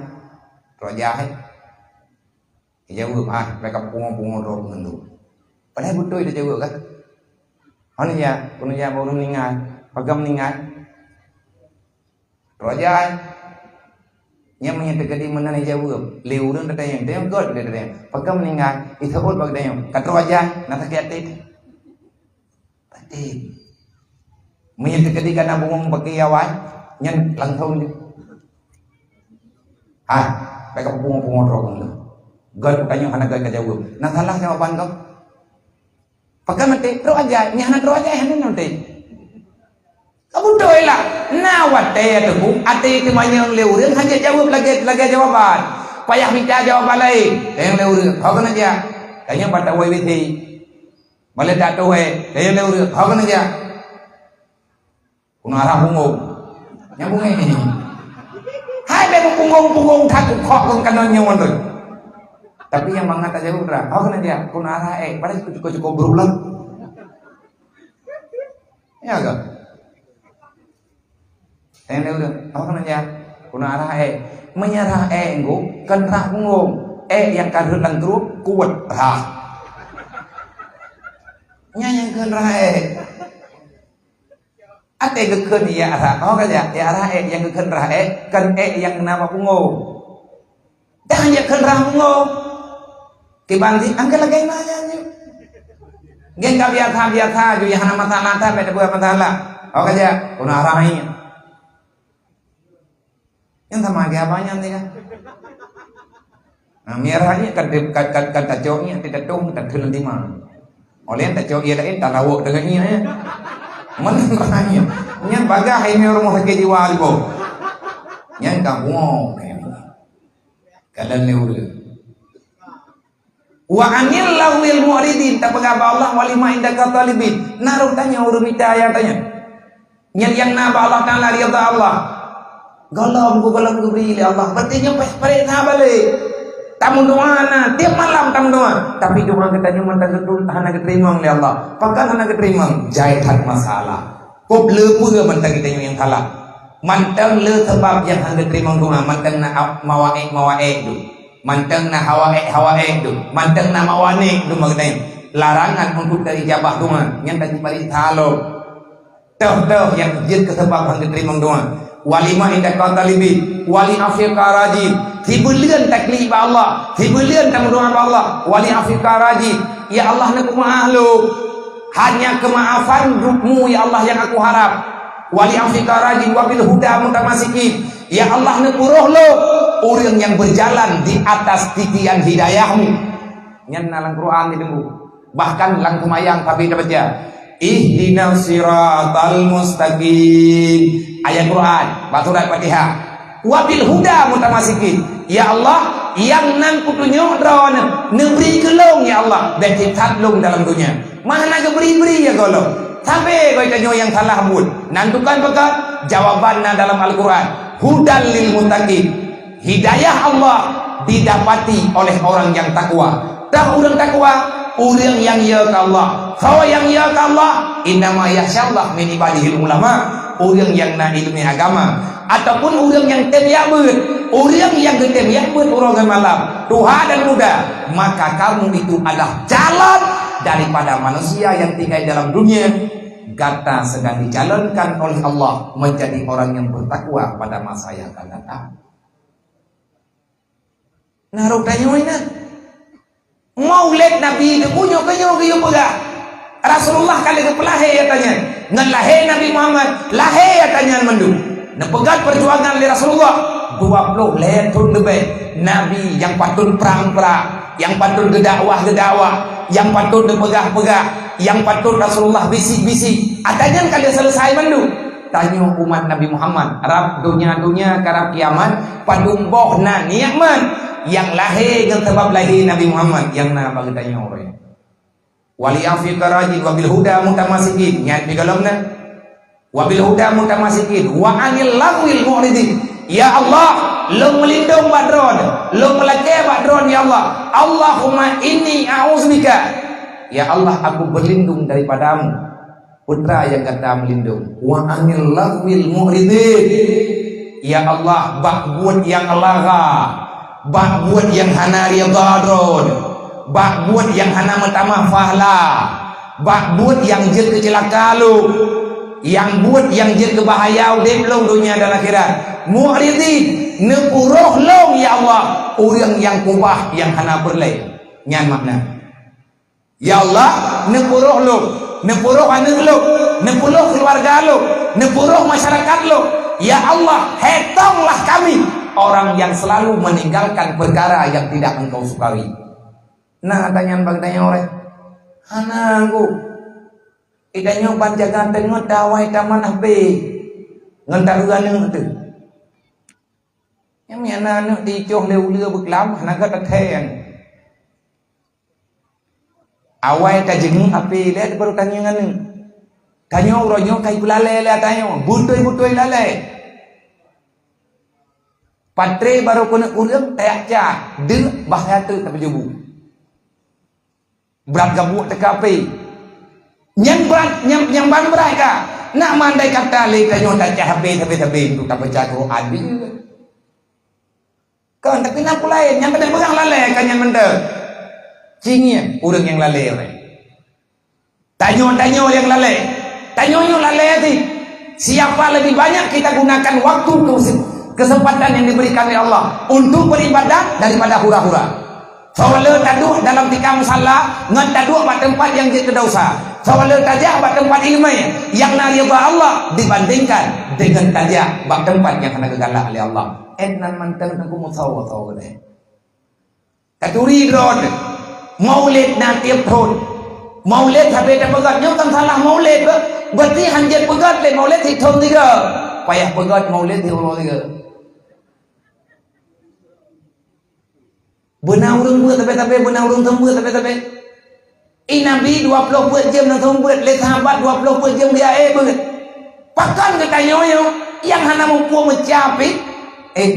Cuajai. Jawab mereka pungung-pungung roh mengendu. Padahal betul dia jawab kan? Kuno ya baru meninggal, pagam meninggal. Rojai, yang menyatakan di mana dia jawab. Liurun tadi yang dia god dia tadi. Pagam meninggal, itu ul bag dia. Kat rojai, nak sakit hati. Menyatakan di kana bungong pakai awal, yang langsung dia. Mereka pungung-pungung roh mengendu. God kanyo hana God kajawab. Nang salah jawaban kau. Pagka mati ro aja, nyana ro aja hanin nanti. Kamu doilah. Nawat te tu ate ke manyang leureun hanya jawab lagi jawaban. Payah minta jawaban lain. Yang leureun, kau kan aja. Kayaknya pada wei withi. Balik tak tahu yang leureun, kau kan aja. Kuno arah bungong. Nyambung ini. Hai be punggung takut kok kan nyawan tu. Tapi yang mengata jauh berapa? Oh kena dia, kun arah pada cukup berulang. Ya agak. Yang udah, oh kena dia, kun arah menyerah enggo, kan rak ngom, yang kadut langkru kuat rah. Yang kan rah ate geken ya arah, oh kena dia, ya arah yang geken rah kan yang nama ngom. Dah yang kan rah ngom. Kibanti angkat lagi nanya ni. Gen ka biasa ju yang hana masalah pada buat masalah. Oh kaja kuna arahnya. Yang sama dia banyak ni kan. Nah, merahnya kan tajoknya tidak tung tak thul lima. Oleh tajok ia lain tak lawak dengan ia. Mana rahanya? Nya bagah ini rumah sakit jiwa libo. Nya kamu. Kalan leureun. Wa anil lahwil mu'ridin tapagaba Allah walima indaka talibin. Naruh tanya urumita ayatnya. Yang naba Allah Taala rida Allah. Golong beri Allah. Berarti pare na balik. Tamu doana tiap malam tamu doa. Tapi doa kita cuma tergetul hana keterima oleh Allah. Pakan hana keterima jaitan masalah. Kop lepu mentang kita yang kalah. Mantang le sebab yang hana keterima doa mantang na mawae tu. Manteng na hawae tu, manteng na mawane tu magdayang larangan untuk dari jabah doa yang tadi pari talo teh yang jid kesebab hang diterima doa walima indak talibi wali afika rajib tibulian taklif Allah tibulian tamu doa Allah wali afika rajib ya Allah nak maaflu hanya kemaafanmu ya Allah yang aku harap wali afika rajib wabil huda mutamasikin ya Allah nak puruh lo orang yang berjalan di atas titian hidayahmu. Nyan nalang Quran itu. Bahkan lang kumayang tapi dapat baca. Ihdinas siratal mustaqim. Ayat Quran, surat Fatihah. Wabil huda mutamasikin. Ya Allah, yang nan kutunjuk dron negeri gelong ya Allah, dan tatlung dalam dunia. Mana ke beri-beri ya kalau. Sampai kau tanya yang salah bun. Nantukan bekat jawabannya dalam Al-Quran. Hudal lil muttaqin. Hidayah Allah didapati oleh orang yang takwa. Tahu orang takwa, orang yang ya ke Allah. Kalau yang ya ke Allah, innama yasyallah min ibadihil ulama, orang yang na ilmu agama, ataupun orang yang temyabut, orang yang temyabut orang malam, Tuhan dan muda, maka kamu itu adalah jalan daripada manusia yang tinggal dalam dunia. Gata sedang dijalankan oleh Allah menjadi orang yang bertakwa pada masa yang akan datang. Naruh tanya mana? Maulid Nabi itu punya kenyo pegah. Rasulullah kali ke pelahe ya tanya. Ngan lahir Nabi Muhammad, lahir ya tanya mendu. Nepegat perjuangan di Rasulullah 20 tahun lebih. Nabi yang patut perang-perang, yang patut gedakwah, yang patut dipegah-pegah, yang patut Rasulullah bisik-bisik. Adanya kali selesai mendu. tanya umat Nabi Muhammad Arab dunia-dunia karab kiamat padumbohna nikmat yang lahir dengan sebab lahir Nabi Muhammad yang nak bagi tanya orang wali afi karajin wabil huda mutamasikin nyat bigalomna wabil huda mutamasikin wa anil lagwil mu'ridin ya Allah lu melindung badron lu melake badron ya Allah Allahumma inni a'udzubika ya Allah aku berlindung daripadamu putra yang kata melindung wa anil lagwil mu'ridin ya Allah bak buat yang laga bak buat yang hana riyadron bak buat yang hana metama fahla bak buat yang je kecelakaan lu yang buat yang je kebahaya belum dunia dan akhirat mu'ridin nepuroh long ya Allah orang yang kubah yang hana berlay nyan makna ya Allah nepuroh long nepuroh anak lo nepuroh keluarga lo nepuroh masyarakat lo ya Allah hetonglah kami orang yang selalu meninggalkan perkara yang tidak engkau sukai. Nah tanyaan bang tanya orang anakku idanya panjagan tengok dawai taman abe ngentak gana tu yang mana anak dicoh leu berkelam anak kata tayang awai tajeng ape lihat baru tanya ngane tanya orangnya kai bulale lah tanya butoi lale patre baru kena urang tayak ca de bahaya tu tapi jebu berat gabuk tekapi yang berat yang ban berat ka nak mandai kata le tanya tak ca habis tu tak baca Quran bi kan tapi nak lain yang kena pegang lale kan yang benda cingnya orang yang lalai orang tanya yang lalai ti siapa lebih banyak kita gunakan waktu kesempatan yang diberikan oleh Allah untuk beribadah daripada hura-hura sawala taduh dalam tikam salah ngan taduh pada tempat yang kita dosa sawala tajak pada tempat ilmu yang nariyah Allah dibandingkan dengan tajak pada tempat yang kena gegalak oleh Allah nan mantan aku mutawa deh katuri drod maulid na tiap tahun maulid habis dah pegat nyo kan salah maulid berarti hanjat pegat le maulid hitung tiga payah pegat maulid hitung tiga benar urang buat tapi benar urang tembut tapi Nabi 20 buat jam nak tembut le sahabat 20 buat jam dia buat pakan ke tanyo yang hana mampu mencapai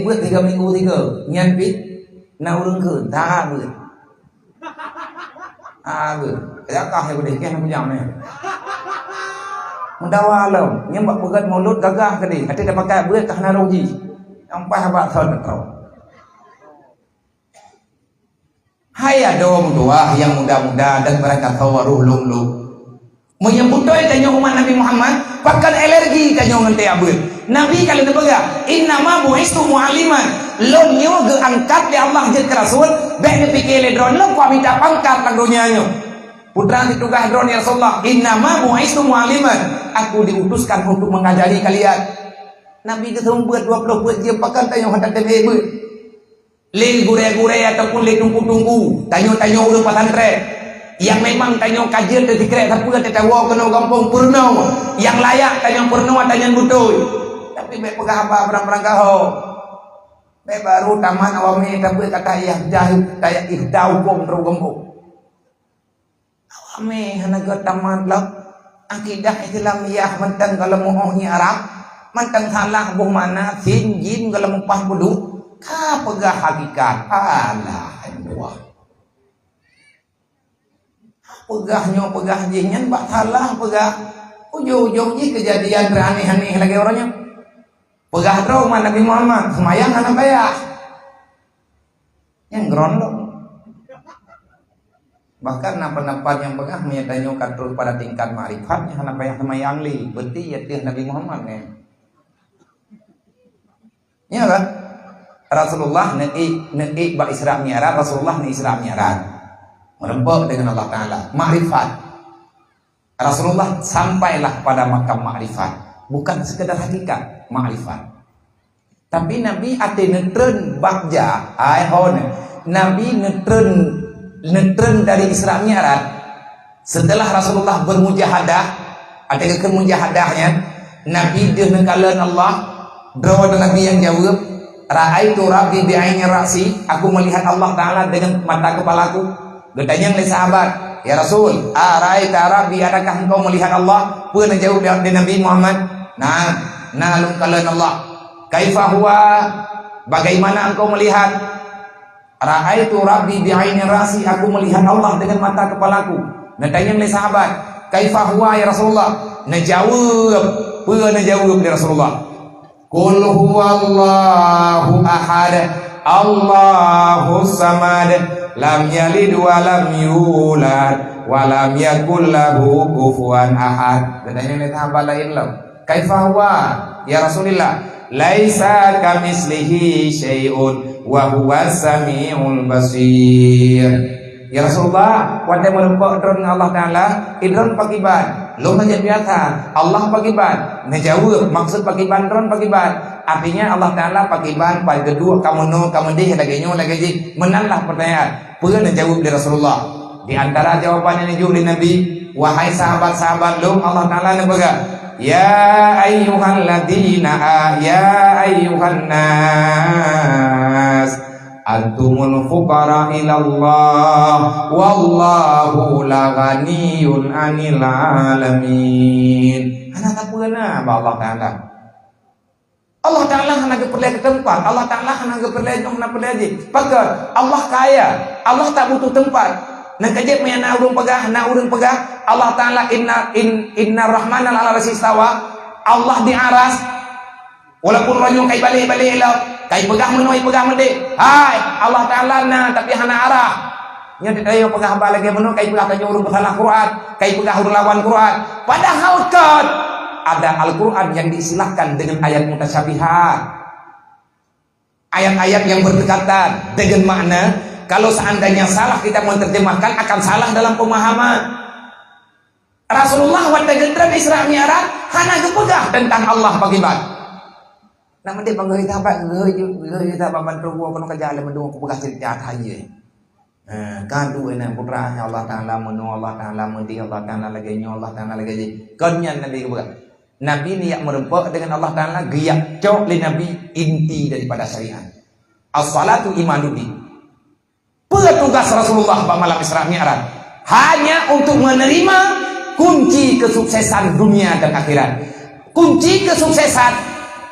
buat 3 minggu 3 nyan pi na urang ke tak buat ya kah yang boleh kan macam ni mendawa alam nyembak pegat mulut gagah tadi ada dah pakai buat tak nak rugi sampai habaq tahun tahu hai adom doa yang mudah-mudah dan mereka tawaruh lung menyebut doa tanya umat Nabi Muhammad pakan alergi tanya ngente abul Nabi kalau dia pegang innama bu'istu mu'alliman lon nyo geangkat di Allah je rasul baik dia fikir le drone lo kau minta pangkat lagunya nyo putra ditugas drone ya Rasulullah innama bu'istu mu'alliman aku diutuskan untuk mengajari kalian Nabi ketemu buat 20 buat je pakan tanya hendak tebe le gure-gure ataupun le tunggu-tunggu tanya orang pesantren yang memang tanya kajian dari kerek tapi kata tahu kena kampung Purno yang layak tanya Purno tanya betul tapi baik pegang apa perang kau baik baru taman awami tapi kata yang jahil kayak ihdau pun terus gembok awami hanaga taman lak akidah Islamiyah mentang kalau mohonnya Arab mentang salah buh mana sin jin kalau mempah buduk ka pegah hakikat alah dua pegah jinyan bak salah pegah ujung-ujungnya kejadian aneh-aneh lagi orangnya pegah trauma Nabi Muhammad semayang anak bayar yang gerondong bahkan napa-napa yang pegah menyatanya terus pada tingkat ma'rifatnya anak bayar semayang li berarti ya Nabi Muhammad ya kan Rasulullah naik ba Isra Mi'raj Rasulullah naik Isra Mi'raj merembak dengan Allah Ta'ala ma'rifat Rasulullah sampailah pada makam ma'rifat bukan sekedar hakikat ma'rifat tapi Nabi ate netren bagja Nabi netren dari Isra Mi'raj setelah Rasulullah bermujahadah ada kemunjahadahnya Nabi dia nengkalan Allah. Draw Nabi yang jawab, ra'aitu rabbi bi'aini ra'si, aku melihat Allah Ta'ala dengan mata kepalaku. Bertanya oleh sahabat, ya Rasul, ra'aita rabbi, adakah engkau melihat Allah? Pernah jawab dari Nabi Muhammad, nah lungkalan Allah. Kaifa huwa, bagaimana engkau melihat? Ra'aitu rabbi bi'aini ra'si, aku melihat Allah dengan mata kepalaku. Bertanya oleh sahabat, kaifa huwa ya Rasulullah? Pernah jawab dari Rasulullah, Qul huwallahu ahad, Allahus samad, lam yalid wa lam yulad wa lam yakul lahu kufuwan ahad. Katanya ini sahabat lain loh. Kaifa huwa ya Rasulullah? Laisa kamislihi syai'un wa huwas samiul basir. Ya Rasulullah, wate merempok dron Allah Ta'ala, idron pakiban. Lo ngajak biasa, Allah pakiban. Ngejawab, maksud pakiban dron pakiban. Artinya Allah Ta'ala pakiban, pada kedua kamu no, kamu deh, lagi ji. Menanglah pertanyaan. Pernah jawab di Rasulullah. Di antara jawabannya yang jawab di Nabi, wahai sahabat-sahabat lo, Allah Ta'ala ngebaga, ya ayyuhan nas, antumul fuqara ilallah, wallahu la ghaniyun 'anil 'alamin. Ana tak pernah Allah Ta'ala. Allah Ta'ala hana perlu ke tempat, Allah Ta'ala hana perlu nak perlu aja. Pakar Allah kaya, Allah tak butuh tempat. Nak kejep me na urang pegah, Allah Ta'ala inna rahmanal ala rasistawa. Allah di aras. Walaupun rajul kai balik lah, kai pegah menoi pegah mende. Hai, Allah Ta'ala na tapi hana arah. Nya ditayo pegah balik menoi kai pegah tanyo urang salah Quran, kai pegah urang lawan Quran. Padahal kan ada Al-Quran yang diistilahkan dengan ayat mutasyabihat, ayat-ayat yang berdekatan dengan makna. Kalau seandainya salah kita menerjemahkan akan salah dalam pemahaman. Rasulullah waktu gendran Isra Mi'raj hana gepegah tentang Allah bagaimana. Namun dia panggil kita bantu gua kono kerja le mendung aku pegah cerita aja. Kan dua na putra Allah Ta'ala menu Allah Ta'ala mudi Allah Ta'ala lagi nyo Allah Ta'ala lagi. Konnya Nabi gepegah. Nabi ni yang merempok dengan Allah Ta'ala giyak cok li Nabi inti daripada syariat. As-salatu imanuddin. Petugas Rasulullah pada malam Isra Mi'raj hanya untuk menerima kunci kesuksesan dunia dan akhirat. Kunci kesuksesan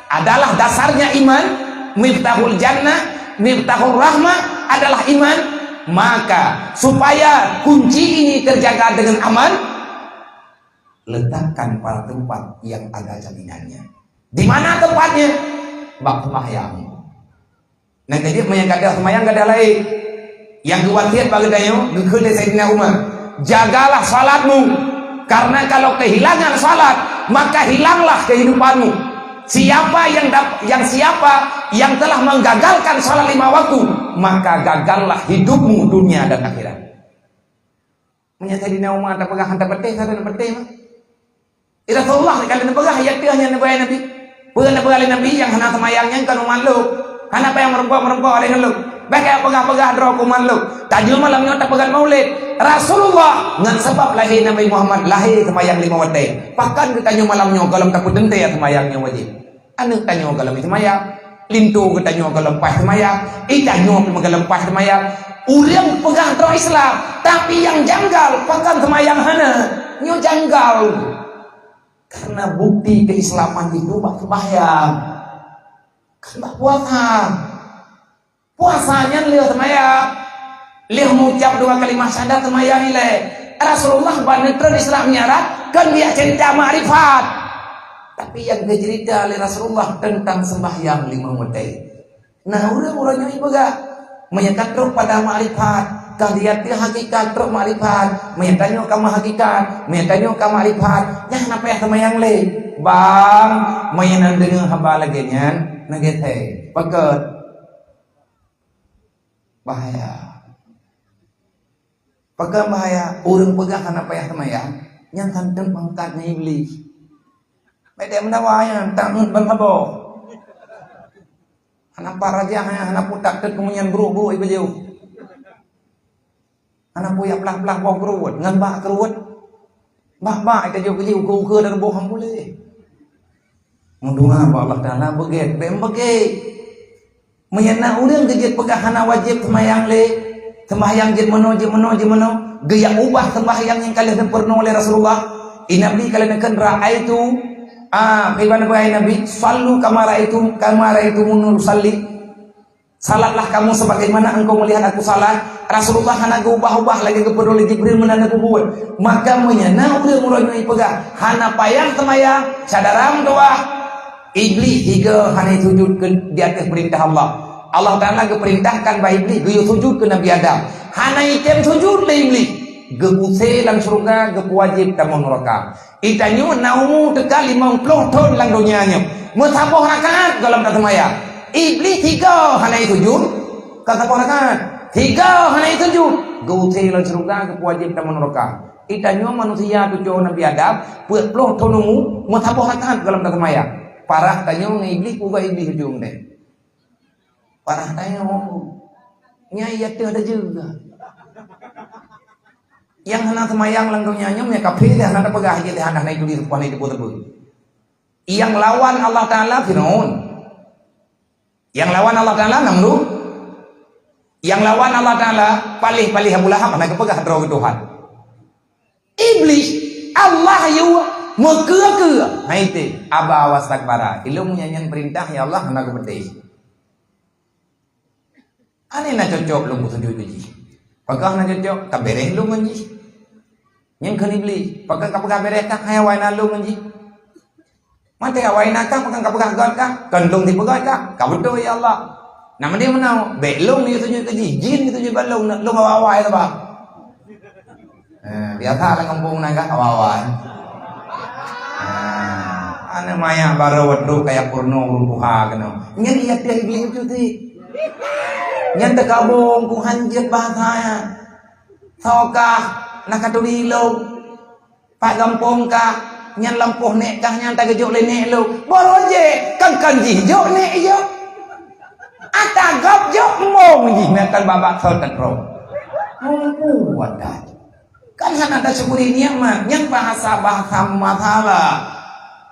adalah dasarnya iman, miftahul jannah, miftahul rahmah adalah iman. Maka supaya kunci ini terjaga dengan aman, letakkan pada tempat yang ada jaminannya. Di mana tempatnya? Bak sembahyang. Nah, jadi menyangka sembahyang gak ada lain. Yang khawatir bagiannya, dikul Sayyidina Umar, jagalah salatmu, karena kalau kehilangan salat maka hilanglah kehidupanmu. Siapa yang telah menggagalkan salat 5 waktu, maka gagallah hidupmu dunia dan akhirat. Menyata Sayyidina Umar tak pegang hantar petih, satu petih mah. Rasulullah kalau nepegah ayat dia hanya nepegah Nabi. Bukan nepegah Nabi yang hana semayangnya kan makhluk. Hana apa yang merempok oleh makhluk. Bagai pegah-pegah draw kumaluk. Tajul malamnya tak pegang maulid. Rasulullah ngan sebab lahir Nabi Muhammad lahir semayang 5 waktu. Pakan ditanya malamnya kalau tak putente ya semayangnya wajib. Anu tanya kalau semayang, lintu tanya kalau pas semayang, itanyo kalau pas semayang. Urang pegang draw Islam, tapi yang janggal pakan semayang hana. Nyo janggal. Karena bukti keislaman itu bak sembahyang. Kan bak puasa. Puasanya lihat semayang, lihat mengucap 2 kalimat syahadat semayang nilai. Rasulullah banetron Isra Mi'raj kan dia cerita ma'rifat, tapi yang dia cerita oleh Rasulullah tentang sembahyang 5 waktu. Nah orang-orangnya ibu gak menyatakan terus pada ma'rifat, kan dia hakikat terus ma'rifat, menyatakan kamu hakikat, menyatakan kamu ma'rifat. Yang kenapa ya semayang le, bang, mainan dengan hamba lagi nyan, nagete, paket. Bahaya. Pegang bahaya. Orang pegang karena payah semayang. Yang kanteng pangkatnya iblis. Mereka menawanya. Tangan berhabok. Anak paraja. Anak putak ke kemunyan buru-buru ibu jauh. Anak puyak pelang-pelang bawah keruat. Ngan bak keruat. Bak-bak kita jauh ke jauh. Ke dan bohong boleh. Mendunga apa Allah Ta'ala beget, beget. Menyana urang gejet pegahana wajib sembahyang le. Sembahyang jet meno. Gaya ubah sembahyang yang kalian pernah oleh Rasulullah. Nabi kalian akan ra'aitu bagaimana Nabi sallu kama ra'aitu munul salli. Salatlah kamu sebagaimana engkau melihat aku salat. Rasulullah hana ubah lagi kepada Jibril menanda buat. Maka menyana urang mulai pegah hana payang sembahyang sadaram doa. Iblis tiga hanya sujud ke di atas perintah Allah. Allah Ta'ala keperintahkan bahwa iblis dia sujud ke Nabi Adam. Hana item sujud le iblis. Gebuse lang surga, wajib tamun neraka. Itanyo naumu tekal 50 tahun lang dunianya. Mesapah rakaat dalam sembahyang. Iblis tiga hanya sujud. Kata rakaat. Tiga hanya sujud. Gebuse lang surga, wajib tamun neraka. Itanyo manusia tu Nabi Adam, 40 tahun naumu mesapah rakaat dalam sembahyang. Parah tanya iblis juga iblis hujung deh. Parah tanya nyai itu ada juga. Yang hendak semayang langkungnya punya kafir dia hendak pegah aja dia hendak naik di depan itu tebu. Yang lawan Allah Taala Firaun. Yang lawan Allah Taala Namrud. Yang lawan Allah Taala palih Abu Lahab hendak pegah terus Tuhan. Iblis Allah yu Mekeh haite aba awas takbara ilmu nyanyian perintah ya Allah hendak bertei. Ane na cocok lu sujud ji. Pagah na cocok kabereh lu nganji. Nyen kan iblis, pagah kapagah bereh ka hayawan lu nganji. Mate hayawan ka pagah kapagah god ka, kandung di pagah ka, kabuto ya Allah. Nama dia menau, belum ni sujud ji, jin itu je balong lu bawa itu ba. Biasa lah kampung naga kawawan. Ana maya baru wadu kayak purno rumpuha kena. Nyen iya dia iblis itu ti. Nyen tekabong ku hanjet bahasa. Sokah nakatulilo. Pak gampong ka nyen lampuh nek kah nyen tagajuk le nek lu. Boro je kan ji jok nek yo. Ata gap jok mong ji nek kan babak sotet ro. Mumpu wadah. Kan hana ada syukuri nikmat yang bahasa masalah.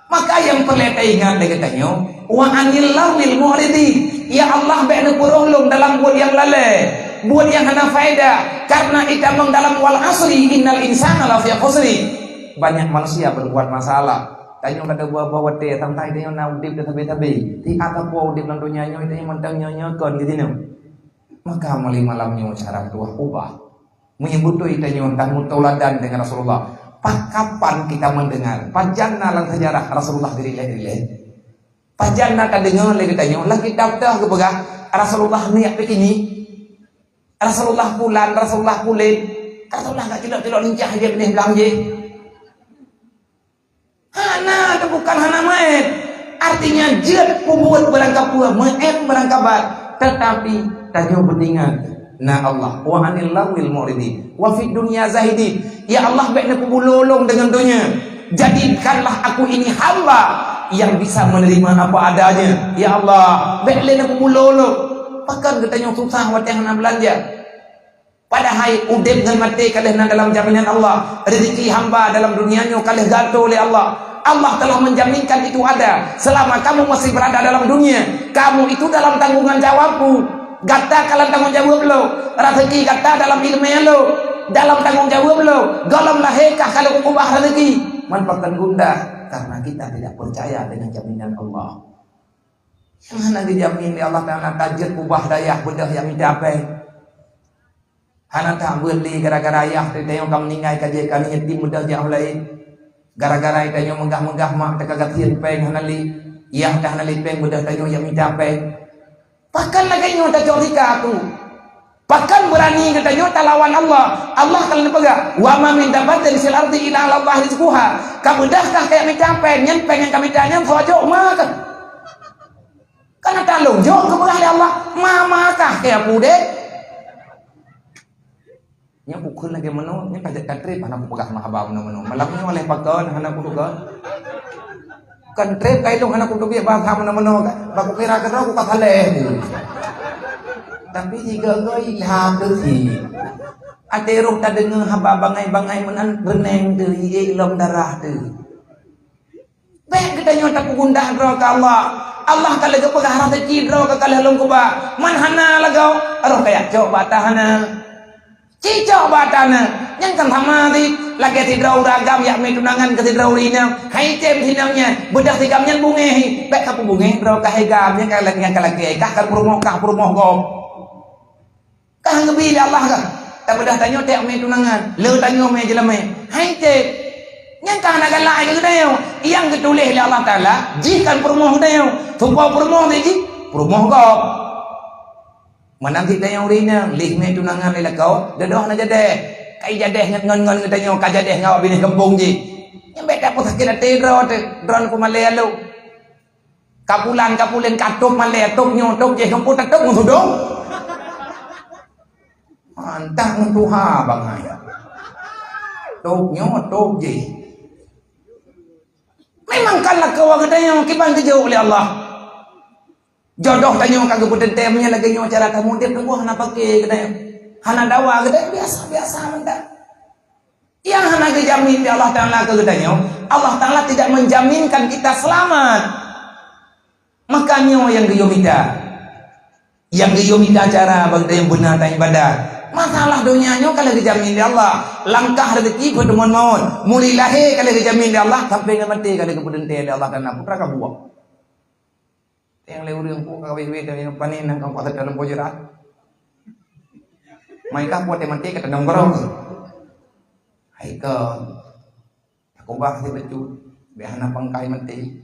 Maka yang perlu ingat dia katanya, wa anil lawil mu'ridi. Ya Allah ba'na kurulung dalam buat yang lalai, buat yang hana faedah. Karena itamang dalam wal asri innal insana lafi khusri. Banyak manusia berbuat masalah. Tanya kata bawa teh tantai dia na udip dah tabe-tabe. Ti atap udip lang dunia nyo itu mentang nyo-nyokon gitu no. Maka malamnya cara tuah ubah. Menyebut itu itanya mutoladan dengan Rasulullah. Kapan kita mendengar pajanna lang sejarah Rasulullah diri-diri. Pajanna ka dengar lagi tanya lah kita tahu kepegah Rasulullah ni apa kini? Rasulullah pulan, Rasulullah pulin. Rasulullah enggak tidak lincah dia benih belang je. Hana itu bukan hana main. Artinya jet pembuat berangkap pula, main berangkabat. Tetapi tanya pentingan. Nah Allah wa anil lawil mu'ridi wa fid dunya zahidi. Ya Allah baiknya pembulolong dengan dunia. Jadikanlah aku ini hamba yang bisa menerima apa adanya. Ya Allah baiknya pembulolong. Pakan katanya susah watih nak belanja. Padahal udip dengan mati kalian dalam jaminan Allah. Rezeki hamba dalam dunianya kalian gantung oleh Allah. Allah telah menjaminkan itu ada. Selama kamu masih berada dalam dunia, kamu itu dalam tanggungan jawabmu. Gata kalian tanggung jawab lo, rezeki gata dalam ilmu lo, dalam tanggung jawab lo, galam lahekah kalau ubah rezeki, manfaatkan gundah karena kita tidak percaya dengan jaminan Allah. Yang mana dijamin oleh Allah Taala tajir ubah dayah bedah yang dicapai. Hana tak beli gara-gara ayah tanya kamu meninggal kaji kali yatim bedah jauh lain. Gara-gara tanya menggah-menggah mak tekagat hian peng hanali, yang dah hanali peng bedah tanya yang dicapai. Bahkan lagi nyota jorika aku. Bahkan berani katanya lawan Allah. Allah kalau pegang wa ma min dabatin fil ardi illa Allah rizquha. Kamudahkah kayak mencapai nyen pengen kami tanya fojo makan. Karena talung jo kebelah Allah mamakah kayak pude. Nya bukan lagi menu nya kajak katrip anak pegang mahabau menu. Malamnya oleh pakon anak kudugan. Kan trip kay dong anak kudu biya bahasa meno-meno baku kira ka aku kasaleh. Tapi jika kau ilham tu si aterok tak dengar haba bangai-bangai menan reneng tu ilom darah tu. Pek kita nyota pugunda dro ka Allah kalau ke pegah rezeki dro ka kalah long kuba man hana lagau roh kayak coba tahana cicok batana yang kan thamati lagi tidrau ragam yak me tunangan ke tidrau rina hai tem tinamnya bedah tigamnya bunge pek ka bunge dro ka hegam yang lagi kah kan purmoh gom kah ngebi Allah ka tak bedah tanyo tek me tunangan le tanyo me jeleme hai tem yang kan agak lain ke dayo yang ditulis oleh Allah Taala jikan permoh dayo tumpau permoh ji permoh kau menanti dayo rina lih me tunangan le kau dedoh na jadeh kai jadeh ngon ke dayo ka jadeh ngau bini kampung ji yang beda pun sakit hati dron ku male lu kapulan katuk male tok nyotok je kampung tak tok ngudong mantap ntuha bangai tok nyotok je memang kalah kau katanya kiban kejauh oleh Allah jodoh tanya kagak puten temnya lagi nyawa cara kamu dia tunggu hana pakai katanya hana dawa katanya biasa mendak yang hana kejamin di Allah Ta'ala katanya Allah Ta'ala tidak menjaminkan kita selamat makanya yang geyomita cara bagi yang benar dan ibadah masalah dunianya kalau dijamin di Allah langkah rezeki pertemuan maut mulai lahir kalau dijamin di Allah sampai nggak mati kalau kemudian di Allah dan putra kamu buang yang lewat yang ku kawin dan yang panen yang kamu patah dalam pojoran mereka buat yang mati kata nongkrong hai ke aku bahas itu biarlah pangkai mati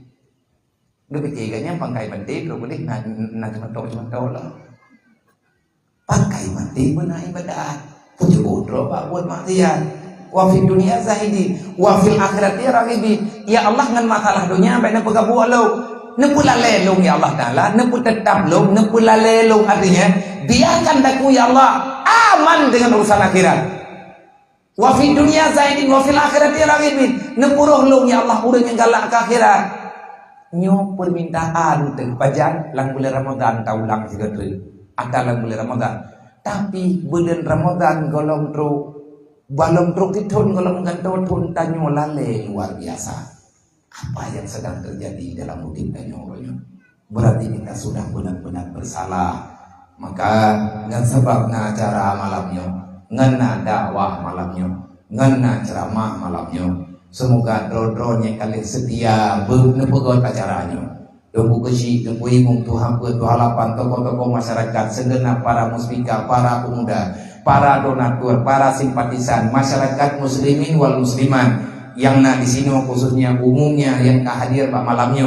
udah kecilnya pangkai mati terus boleh nanti cuma lah pakai mati benar ibadah puji bodro pak buat maksiat wa fid dunya zahidi wa fil akhirati raghibi ya Allah ngan masalah dunia bae nepu gabu lo nepu lalelung ya Allah Taala nepu tetap lo nepu lalelung artinya biarkan daku ya Allah aman dengan urusan akhirat wa fid dunya zahidi wa fil akhirati raghibi nepu roh lo ya Allah urang yang galak ke akhirat nyo permintaan teu pajan lang bulan Ramadan taulang 3 triliun adalah mulai Ramadan tapi bulan Ramadan golong truk balong truk ditun golong ganto tun tanyo lale luar biasa apa yang sedang terjadi dalam hidup tanyo berarti kita sudah benar-benar bersalah maka ngan sebabna acara malamnya ngana dakwah malamnya ngana ceramah malamnya semoga dro-dronya kalian setia benepegot acaranya Tunggu kecil, tunggu imung Tuhan halapan tokoh-tokoh masyarakat, segenap para muspika, para pemuda, para donatur, para simpatisan, masyarakat muslimin wal musliman yang di sini khususnya umumnya yang hadir pada malamnya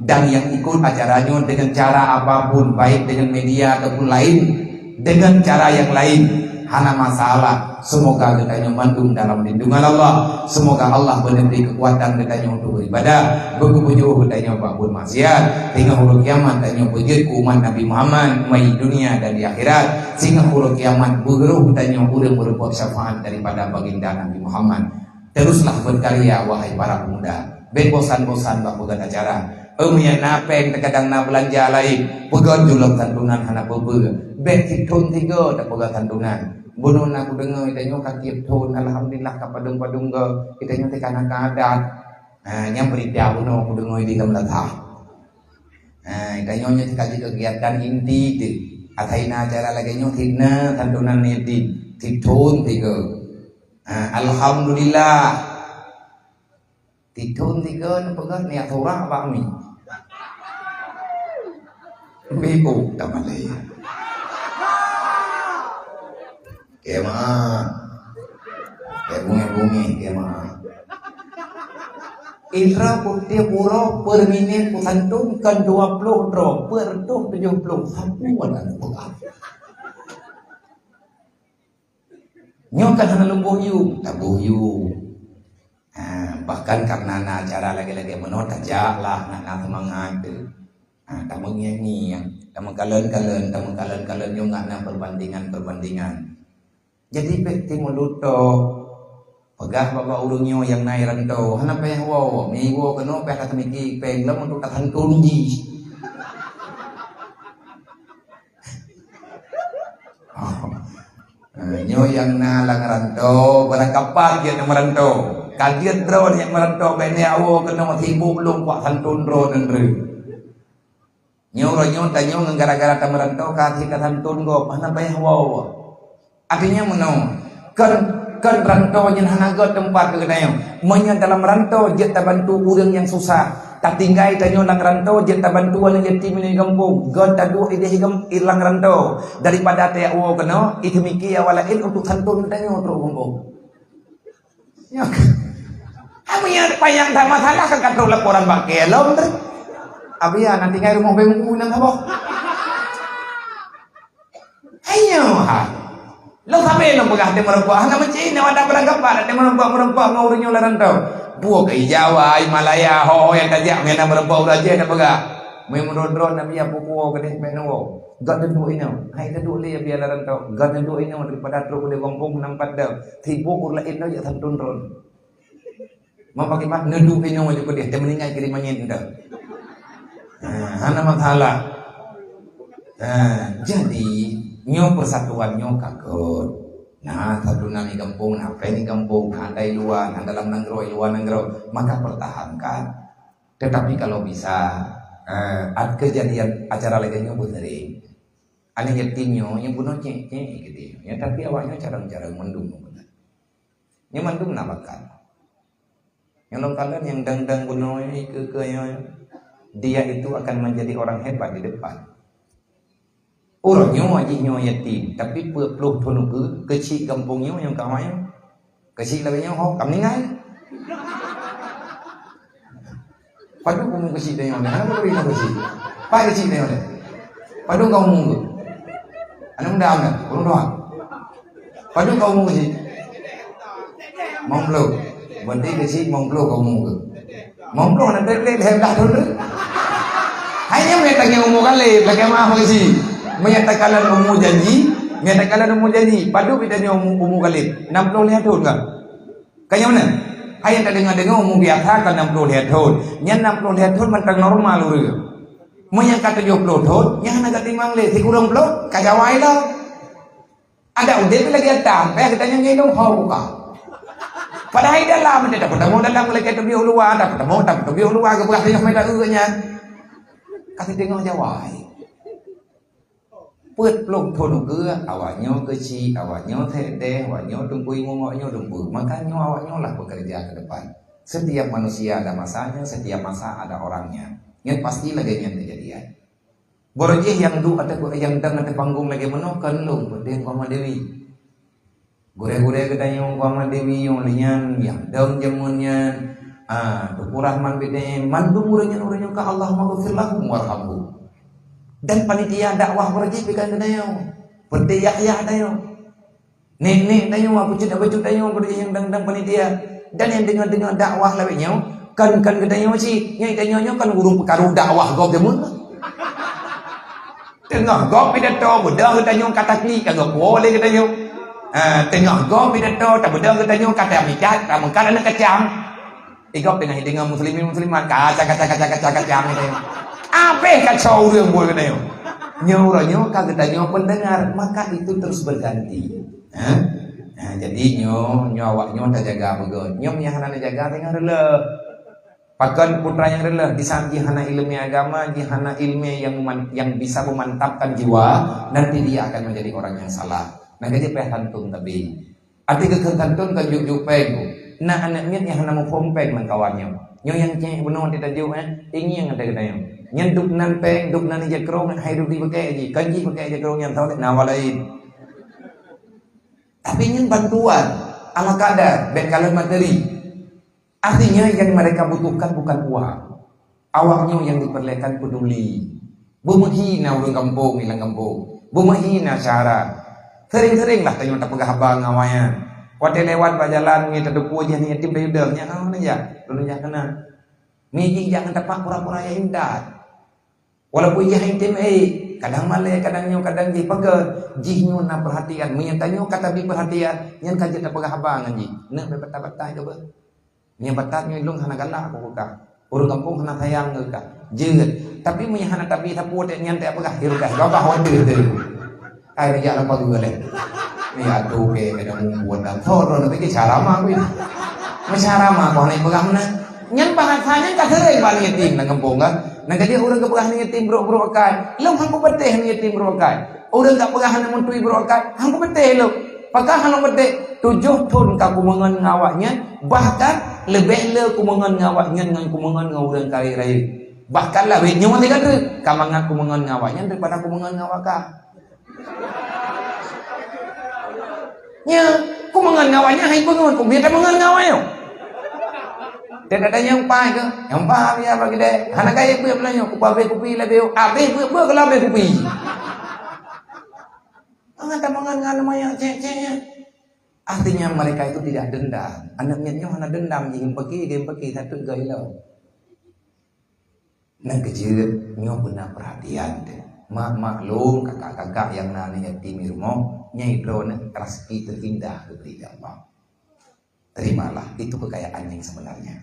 dan yang ikut acaranya dengan cara apapun, baik dengan media ataupun lain, dengan cara yang lain, hana masalah. Semoga kita mandung dalam lindungan Allah. Semoga Allah memberi kekuatan kita untuk beribadah. Begitu kita babun maksiat. Hingga huruf kiamat kita puji umat Nabi Muhammad mai dunia dan di akhirat. Sehingga huruf kiamat begeruh kita udah berbuat syafaat daripada baginda Nabi Muhammad. Teruslah berkarya wahai para pemuda. Bosan-bosan bakugan acara. Yang napeng terkadang na belanja lain. Pegang julok santunan hana bebe. Hitun 3 tak pegang santunan. Bunuh aku dengar kita kaki tun alhamdulillah kapadung-padung kita tekan keadaan yang berita bunuh aku dengar di kamlatah kita dikaji kegiatan inti itu ataina acara lagi tina santunan niti titun 3 alhamdulillah titun 3 pegang niat surah apa mi bibu tamalaya kemah bungi kemah Indra putih puro per minit kusantumkan 20 dro per 70 sapuan anu pegang nyokan hana lumbuh yu tabuh yu bahkan karena acara lagi-lagi menot aja lah nak semangat tamu nyanyi tamu kalen yung ngana perbandingan jadi pekti muluto pegah bapak ulungnya yang naik rantau hana payah wow miwo keno payah kata miki penglam untuk tahan tunji nyo yang nalang rantau barang kapak dia yang merantau kaget drone yang merantau bene awo kena tibu belum kuat santun drone nendri nyo tanyo gara-gara ta merantau kasih ka santun go mana bayah wow artinya menau kan rantau yang hanaga tempat ke dayo menya dalam rantau je ta bantu urang yang susah tak tinggai tanyo lang rantau je ta bantu orang yatim ni kampung god ta du ide higam ilang rantau daripada ta awo kena itu miki awalain untuk santun tanyo tro kampung ya amnya payang tak masalah kan katro laporan bakelom ter abia nanti ngai rumah bemu nang apa ayo ha lo sampai lo pegah de merempah na mencin ada beranggapan de merempah ngaurunya larantau buah ke Jawa Himalaya ho yang tajak mena merempah uraje na pegah me menodron na biar pupu ke de meno god de du ino hai de du le biar larantau god de du ino daripada tro de kampung nampat de tibu urlain no ya santun ron mau pakai mak nedu ino je ko dia meninggal kirimannya dah hana masalah jadi nyo persatuan nyo kagot nah satu nami kampung apa ini kampung ada luar dalam nanggro luar nanggro maka pertahankan tetapi kalau bisa ada kejadian acara lainnya benerin ane yatimnya yang bunuh cek gitu ya tapi awalnya jarang-jarang mendung bener ini mendung nabakan yang lokalan yang dang bunuh ini ke dia itu akan menjadi orang hebat di depan. Orangnya wajibnya yatim, tapi peluk penuh kecil kampungnya yang kamanya, kecil lebihnya ho kami ngai. Padu kamu kecil dia yang mana boleh nak kecil? Pai kecil dia yang padu kamu munggu. Anu muda amna, kurang doang. Padu kamu kecil. Monglo, berarti kecil monglo kamu munggu. Monglo nanti lihat dah dulu. Hanya menyatakan umur kali, bagaimana sih? Menyatakan umur janji, padu kita ni umur kali 60 tahun enggak? Kayak mana? Hanya tak dengar umur biasa kan 60 tahun. Yang 60 tahun mentang normal lu. Yang kata 70 tahun, yang nak timbang le, si kurang belum, kaya wai lah. Ada udah lagi ada, katanya ngidong hau buka. Padahal dalam dia dapat dalam lagi tu biar luar, dapat biar luar ke belah yang mereka urutnya. Kasih tengok jawai. Put peluk thon ke awaknya kecil, awaknya tede, awaknya tumpui ngomongnya tumpui. Makanya awaknya lah bekerja ke depan. Setiap manusia ada masanya, setiap masa ada orangnya. Yang pasti lagi yang kejadian. Borjih yang du ada yang tengah panggung lagi menokkan lu, berdeng sama Dewi. Gure-gure kita yang sama Dewi yang lian, yang daun jamunnya. Tuku rahman bidanya mandung urangnya ke Allah maghfir lahum warhamhum. Dan panitia dakwah berjih bikan dayo. Berti Yahya dayo. Nenek dayo aku tidak baca dayo berjih yang dang panitia. Dan yang dengar dakwah lawenya kan kedayo si nyai dayo kan urung perkara dakwah gop demun. Tengah gop pidato budak dayo kata klik kagak boleh dayo. Tengah gop pidato tak budak dayo kata mikat kamu kan anak kecam. Igop dengan muslimat kaca itu. Apa kacau orang boleh kena yo. Nyoranya kagak tanya pendengar, maka itu terus berganti. Nah, jadi awaknya tak jaga begon. Yang hana jaga tengah rela. Pakan putra yang rela di samping hana ilmu agama, di hana ilmu yang bisa memantapkan jiwa, nanti dia akan menjadi orang yang salah. Nah, jadi pehantung tapi. Arti kekantun kan juk pegu. Nah anaknya yang nama pompeng nang kawannya. Yang cek benar tidak tajuk ini yang ada katanya. Yang duk nan peng, duk nan jakrong, hai duk di pakai aja. Kanji pakai jakrong yang tahu nawalain. Tapi yang bantuan ala kadar dan kalau materi. Artinya yang mereka butuhkan bukan uang. Awaknya yang diperlihatkan peduli. Bumahina urang kampung, ilang kampung. Bumahina cara. Sering-seringlah tanya tak pegah abang awalnya. Waktu lewat berjalan kita depu aja nih tim dari udangnya kan aja, belum kena. Miji jangan dapat pura-pura yang indah. Walaupun ia tim kadang malai, kadang ji pakai jihnya nak perhatian, menyatanya kata bi perhatian, yang kaji tak pegah abang anji. Nak berbatah-batah coba. Nya batatnya ilung hana galak aku ka. Urang kampung hana sayang ka. Jeut. Tapi punya hana tapi sapu teh nyan teh pegah hirup ka. Gabah wonder teh. Ai raja apa gue leh. Ni aduh ke kadang buat dan thor tapi cara mah gue. Masyarama ko na ipagam na. Nyan bahasanya kasering ba ni yatim na kampung kan? Nagadi orang kepegah ni yatim bro akay. Long hang beteh ni yatim bro akay. Orang tak pegah na muntui bro akay. Hang beteh lo. Pakah hang beteh 7 tahun ka kumangan ngawaknya, bahkan lebih le kumangan ngawaknya dengan kumangan ngawurang kari raya. Bahkan lah weh nyawa tiga tu kamangan kumangan ngawaknya daripada kumangan ngawaka. Nya kumangan ngawaknya hai pengun kubiar kumangan ngawaknya. Tidak ada yang pai ke? Yang pai biar bagi deh. Anak kaya biar belanja kupabe kupi lebih. Abe biar kalau abe kupi. Mangan ngan cek. Artinya mereka itu tidak dendam. Anaknya hanya dendam game pergi satu gailau. Nang kecil nyo benar perhatian deh. Maklum kakak-kakak yang nani yatim di rumah nyai drone rezeki terindah diberi Allah. Terimalah itu kekayaan yang sebenarnya.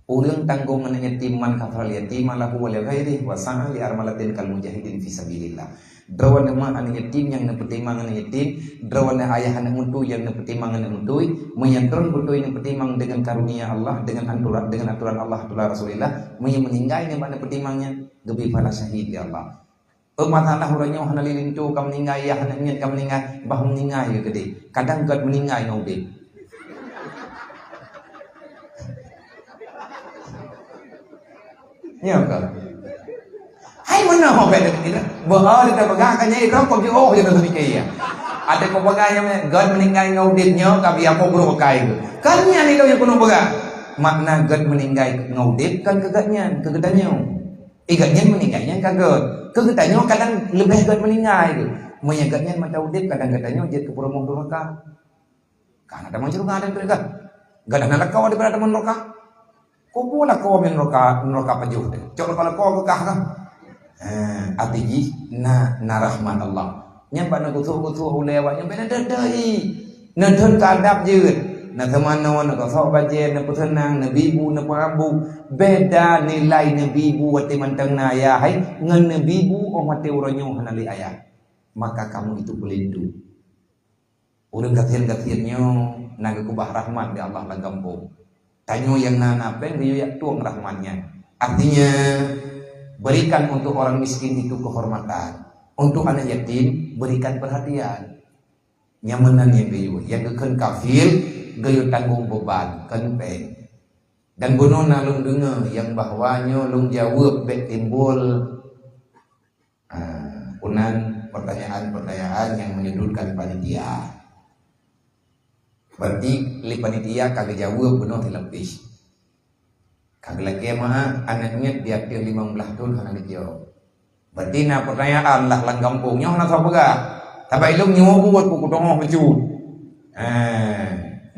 Urang tanggungan yatiman kafal yatim lahu wa li ghairihi wa sa'a li armalatin kal mujahidin fi sabilillah. Drawan nama anak yatim yang nepetimangan yatim, drawan ayah anak mutu yang nepetimangan mutu, menyantron mutu yang petimang dengan karunia Allah, dengan aturan Allah, aturan Rasulullah, meninggal yang mana petimangnya, gebi pala syahid ya Allah. Masalah orangnya hana lilin tu kam meninggal ya hana niat kam meninggal, bah meninggal ya gede. Kadang kat meninggal ngau deh. Ya kan? Hai mana ho beda kita. Bahar kita pegang kan nyai kau je oh je tu mikir ya. Ada kau pegang yang God meninggal ngauditnya tapi apa bro pakai tu. Kan nya ni yang kuno pegang. Makna God meninggal ngaudit kan kegatnya, kegetannya. Igatnya meninggalnya kagak. Kegetannya kadang lebih God meninggal tu. Menyagatnya mata audit kadang-kadangnya je ke promo neraka. Kan ada macam ada mereka. Gak ada neraka ada pada teman neraka. Kau pula kau min neraka pajuh deh. Coba kalau kau kekah kan. Artinya na rahmat Allah. Nyampak nak kutu lewat nyampak nak dadai. Nak thon kadap je. Nak temano nak kau baje nak putenang nak bibu nak parambu. Beda nilai nak bibu wati mantang na ayah hai ngan nak bibu orang mati orangnya hanali ayah. Maka kamu itu pelindung. Urang katian-katiannya nak kubah rahmat di Allah lang kampung. Tanyo yang nanapen dia tuang rahmatnya. Artinya berikan untuk orang miskin itu kehormatan. Untuk anak yatim berikan perhatian. Nyamanan yang gayu, yang keken kafir gayu tanggung beban kenpeng. Dan bunuh nalung dengar yang bahwanya lung jawab bek timbul punan pertanyaan-pertanyaan yang menyudutkan panitia. Berarti li panitia kagak jawab benar lebih. Kagak lagi mah anaknya dia 15 tahun hana dijawab. Berarti na pertanyaan lah lang kampungnya hana sabaga. Tapi ilmu nyawa buat ku dongoh pecut.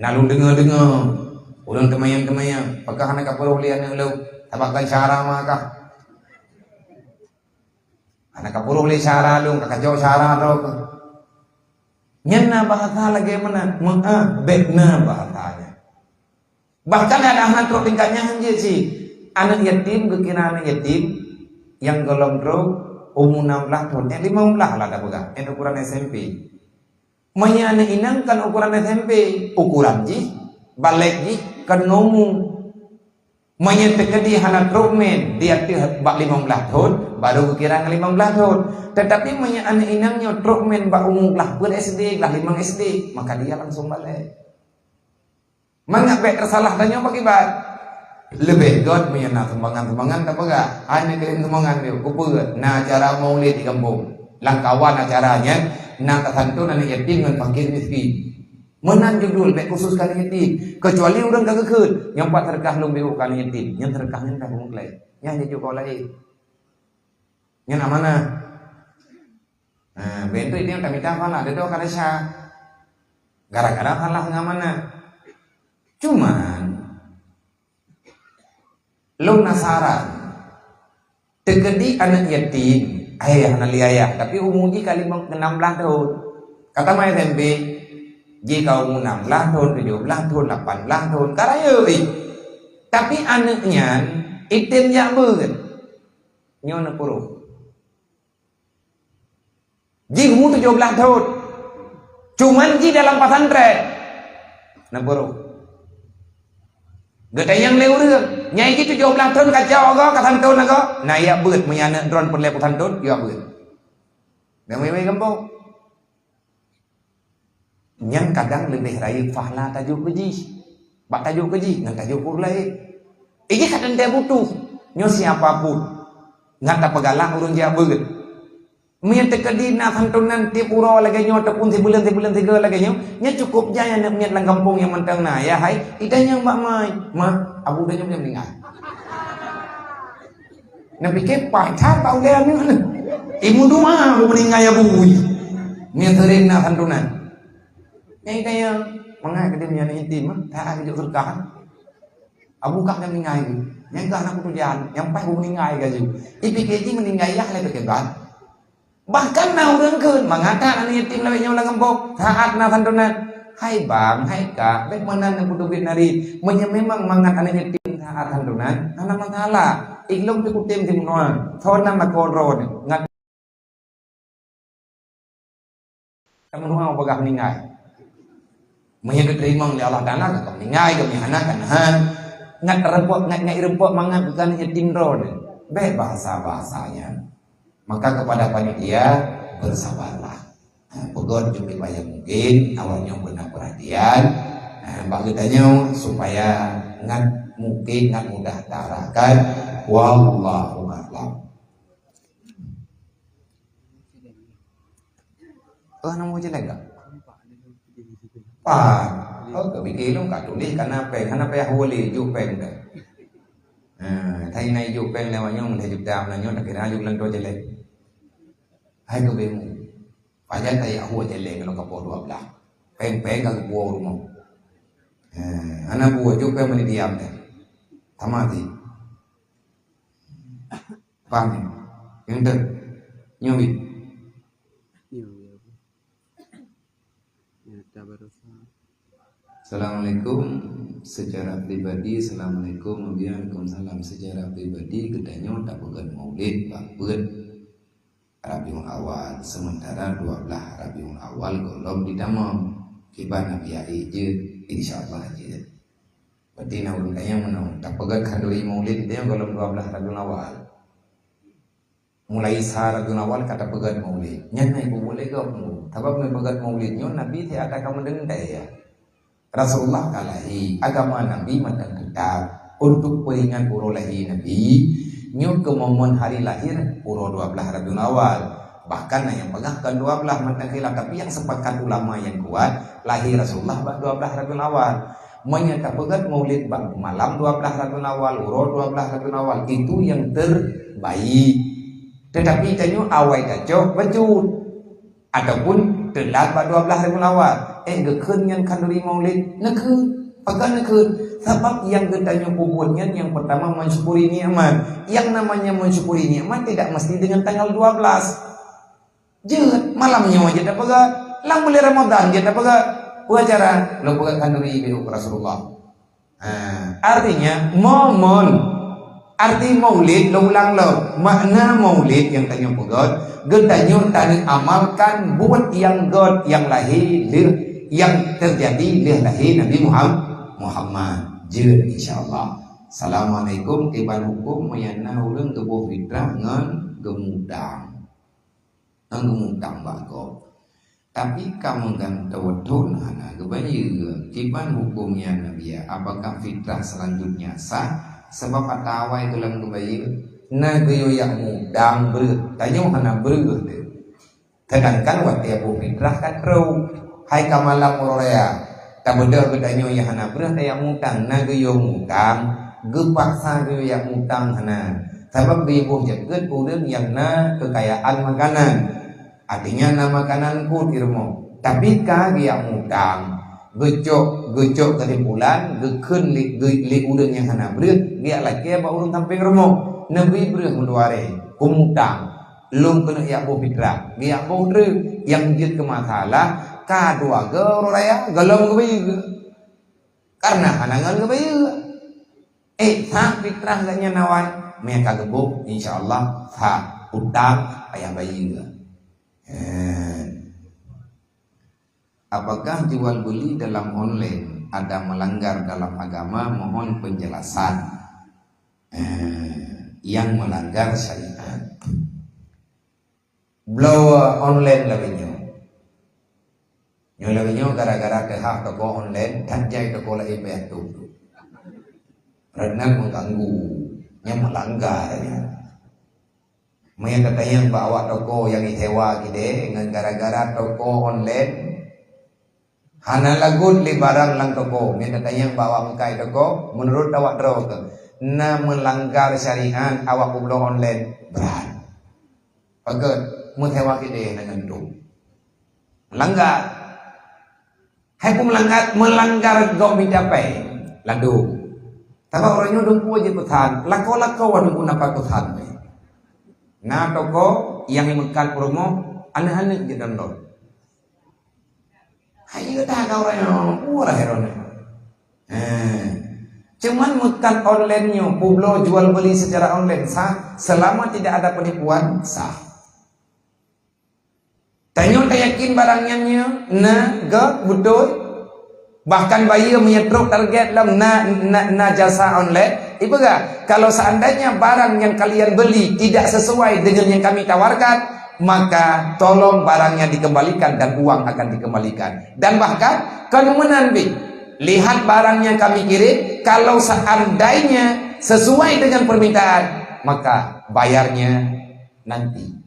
Nalu dengar. Ulang temayang. Pakah hana kapuruh lian lu tabakan syara mah kah. Hana kapuruh li syara lu kakak jauh syara tau. Nyana bahasa lagi mana? Bekna bahasanya. Bahkan ada anak truk tingkatnya hanya sih. Anak yatim kekira anak yatim yang golong truk umur 16 tahun, 15 lah dah pegang. Yang ukuran SMP. Maya anak inang kan ukuran SMP, ukuran ji, balik ji, kan ngomong. Maya tekedi anak truk men, dia bak 15 tahun, baru kekira 15 tahun. Tetapi maya anak inangnya truk men bak umur lah ber SD, lah 5 SD, maka dia langsung balik. Mana baik tersalah tanya bagi bat. Lebih god punya nak tembangan tak pegah. Hanya kalian tembangan dia kupur. Nah acara maulid di kampung. Langkawan acaranya nak tersantu anak yatim dengan fakir miskin. Menan judul baik khusus kali yatim. Kecuali orang kagak ket. Yang pak terkah lumbiu kali yatim. Yang terkahnya tak mungkin. Yang juga lain. Yang mana? Nah, bentuk ini yang kami tahu lah. Dia tu akan rasa. Gara-gara kalah ngamana. Cuman lu nasaran tegedi anak yatim ayah anak ayah tapi umurnya kali 16 tahun kata mai SMP jika umur 16 tahun 17 tahun 18 tahun karaya tapi anaknya itemnya ber nyono puro jika umur 17 tahun cuman di dalam pesantren na puro Getayang leu reung nyai gitu 17 tahun kacau go ka tahun tahun go nah ya beut menyana drone perle tahun tahun ya beut memang gembok yang kadang lebih raya fahla tajuk keji bak tajuk keji ngan tajuk kurlai iki kadang dia butuh nyo siapapun ngata pegalang urun dia beut mian tekadina santunan tiap uro lagi nyo tepun sebulan 3 lagi nyo nya cukup jaya nak miat lang kampung yang mentang na ya hai idanya mbak mai ma abu dah nyo meninggal nak fikir pacar tau dia ni imu dua aku meninggal ya bui mian sering na santunan yang idanya mangai ke dia mian intim tak ada surga abu kak dia meninggal yang kak nak tujuan yang pas aku meninggal gaji ipikir meninggal ya le bekeban bahkan na urang keun mangata anu yatim lawe nya ulang gembok saat na santunan hai bang hai kak bek mana na kudu nari memang mangat anu yatim saat santunan ana mangala iglong ti kutim ti munwa thon na makonro ngat tamunwa bagah meninggal menyang terima oleh Allah Taala ka meninggal ka mihana kan ngat rempok ngat rempok mangat kan yatim ron be bahasanya maka kepada panitia bersabarlah. Pegon juga banyak mungkin awalnya benar perhatian. Bagitanya supaya ngan mungkin ngan mudah tarakan. Wallahu a'lam. Nama je lega. Kebikin kat tulis karena holi ju peng dah. Thay này dù quen là nhau mình thấy chụp đàm là nhau đặc biệt là dù lần đôi chạy lên hai cái bên phải giải tay ở chạy lên nó có bộ đồ là quen quen cái bộ đúng không anh bộ chụp quen mình đi làm này tham ăn gì paham yang ter nyubi Assalamualaikum secara pribadi Assalamualaikum Waalaikumsalam secara pribadi gedanya tak pegang maulid bakbeut Rabiul Awal sementara 12 Rabiul Awal golong didamam kibar Nabi Aije insyaallah aja berarti naun kaya menang tak pegang kadoi maulid dia golong 12 Rabiul Awal mulai sah Rabiul Awal kata pegang maulid nyana ibu boleh kau sebab pegang maulidnya Nabi tidak ada kamu dengan ya Rasulullah kalahi agama Nabi matang kitab untuk peringat puro lahir Nabi nyu ke momen hari lahir puro 12 Rabiul Awal bahkan yang pegahkan 12 matang khilaf tapi yang sepakat ulama yang kuat lahir Rasulullah 12 Rabiul Awal menyata pegat maulid malam 12 Rabiul Awal uro 12 Rabiul Awal itu yang terbaik tetapi tanyo awai kacau bajut ataupun telat 12 Rabiul Awal gekun yang kanduri maulid nekun pakai nekun sebab yang gedanya kuburnya yang pertama mensyukuri nikmat yang namanya mensyukuri nikmat tidak mesti dengan tanggal 12 jeut malamnya aja dapat pegat lang boleh Ramadan aja dapat pegat wacara lo pegat kanduri ibu Rasulullah artinya momen arti maulid lo ulang lo makna maulid yang tanya pegat gedanya tadi amalkan buat yang god yang lahir yang terjadi di lahir Nabi Muhammad jeun insyaallah. Assalamualaikum kiban hukum mayana ulun tubuh fitrah ngan gemudang bako tapi kamu kan tawadun ana kebanyu kiban hukumnya Nabi apakah fitrah selanjutnya sah sebab atawai gelang kebanyu na geyo yang mudang beut tanya hana beut sedangkan waktu abu fitrah kan rau hai kamalam ororea tabeda bedanya ya hana berah yang mutang na geyo mutang gepaksa geyo yang mutang hana sebab bibuh jaget urang yang na kekayaan makanan artinya na makanan ku irmo tapi ka yang mutang gecok ketimpulan gekeun li urang yang hana berah dia lagi ba urang samping remo nabi berah menduare kumutang lum kena ya bu fitrah dia bu yang jid ke masalah kadua gero raya galong kebayu karena hanangan kebayu tak fitrah gaknya nawai mereka gebuk insyaallah tak utang ayah bayi apakah jual beli dalam online ada melanggar dalam agama, mohon penjelasan. Yang melanggar syariat blow online lainnya. Nyo lainnya gara-gara tehak toko online dan jai toko lai betu. Renang mengganggu, yang melanggar ya. Mereka katanya bawa toko yang disewa gede dengan gara-gara toko online. Hana lagut li barang lang toko. Mereka katanya bawa mengkai toko. Menurut awak draw ke, na melanggar syariat awak kublo online berat. Pakai mensewa gede dengan tu. Melanggar. Hai ku melanggar gok mencapai lalu. Tapi orangnya dong aja Tuhan. Lako waduh pun apa Tuhan. Nah toko yang mekan promo aneh-aneh je download. Hayu dah kau orangnya, pura heron. Cuman mekan online-nya, publik jual beli secara online sah, selama tidak ada penipuan sah. Tanya tak yakin barangnya, nah, betul. Bahkan bayi menyetruk target dalam na jasa online. Ibu gak? Kalau seandainya barang yang kalian beli tidak sesuai dengan yang kami tawarkan, maka tolong barangnya dikembalikan dan uang akan dikembalikan. Dan bahkan kalau menanti lihat barang yang kami kirim, kalau seandainya sesuai dengan permintaan, maka bayarnya nanti.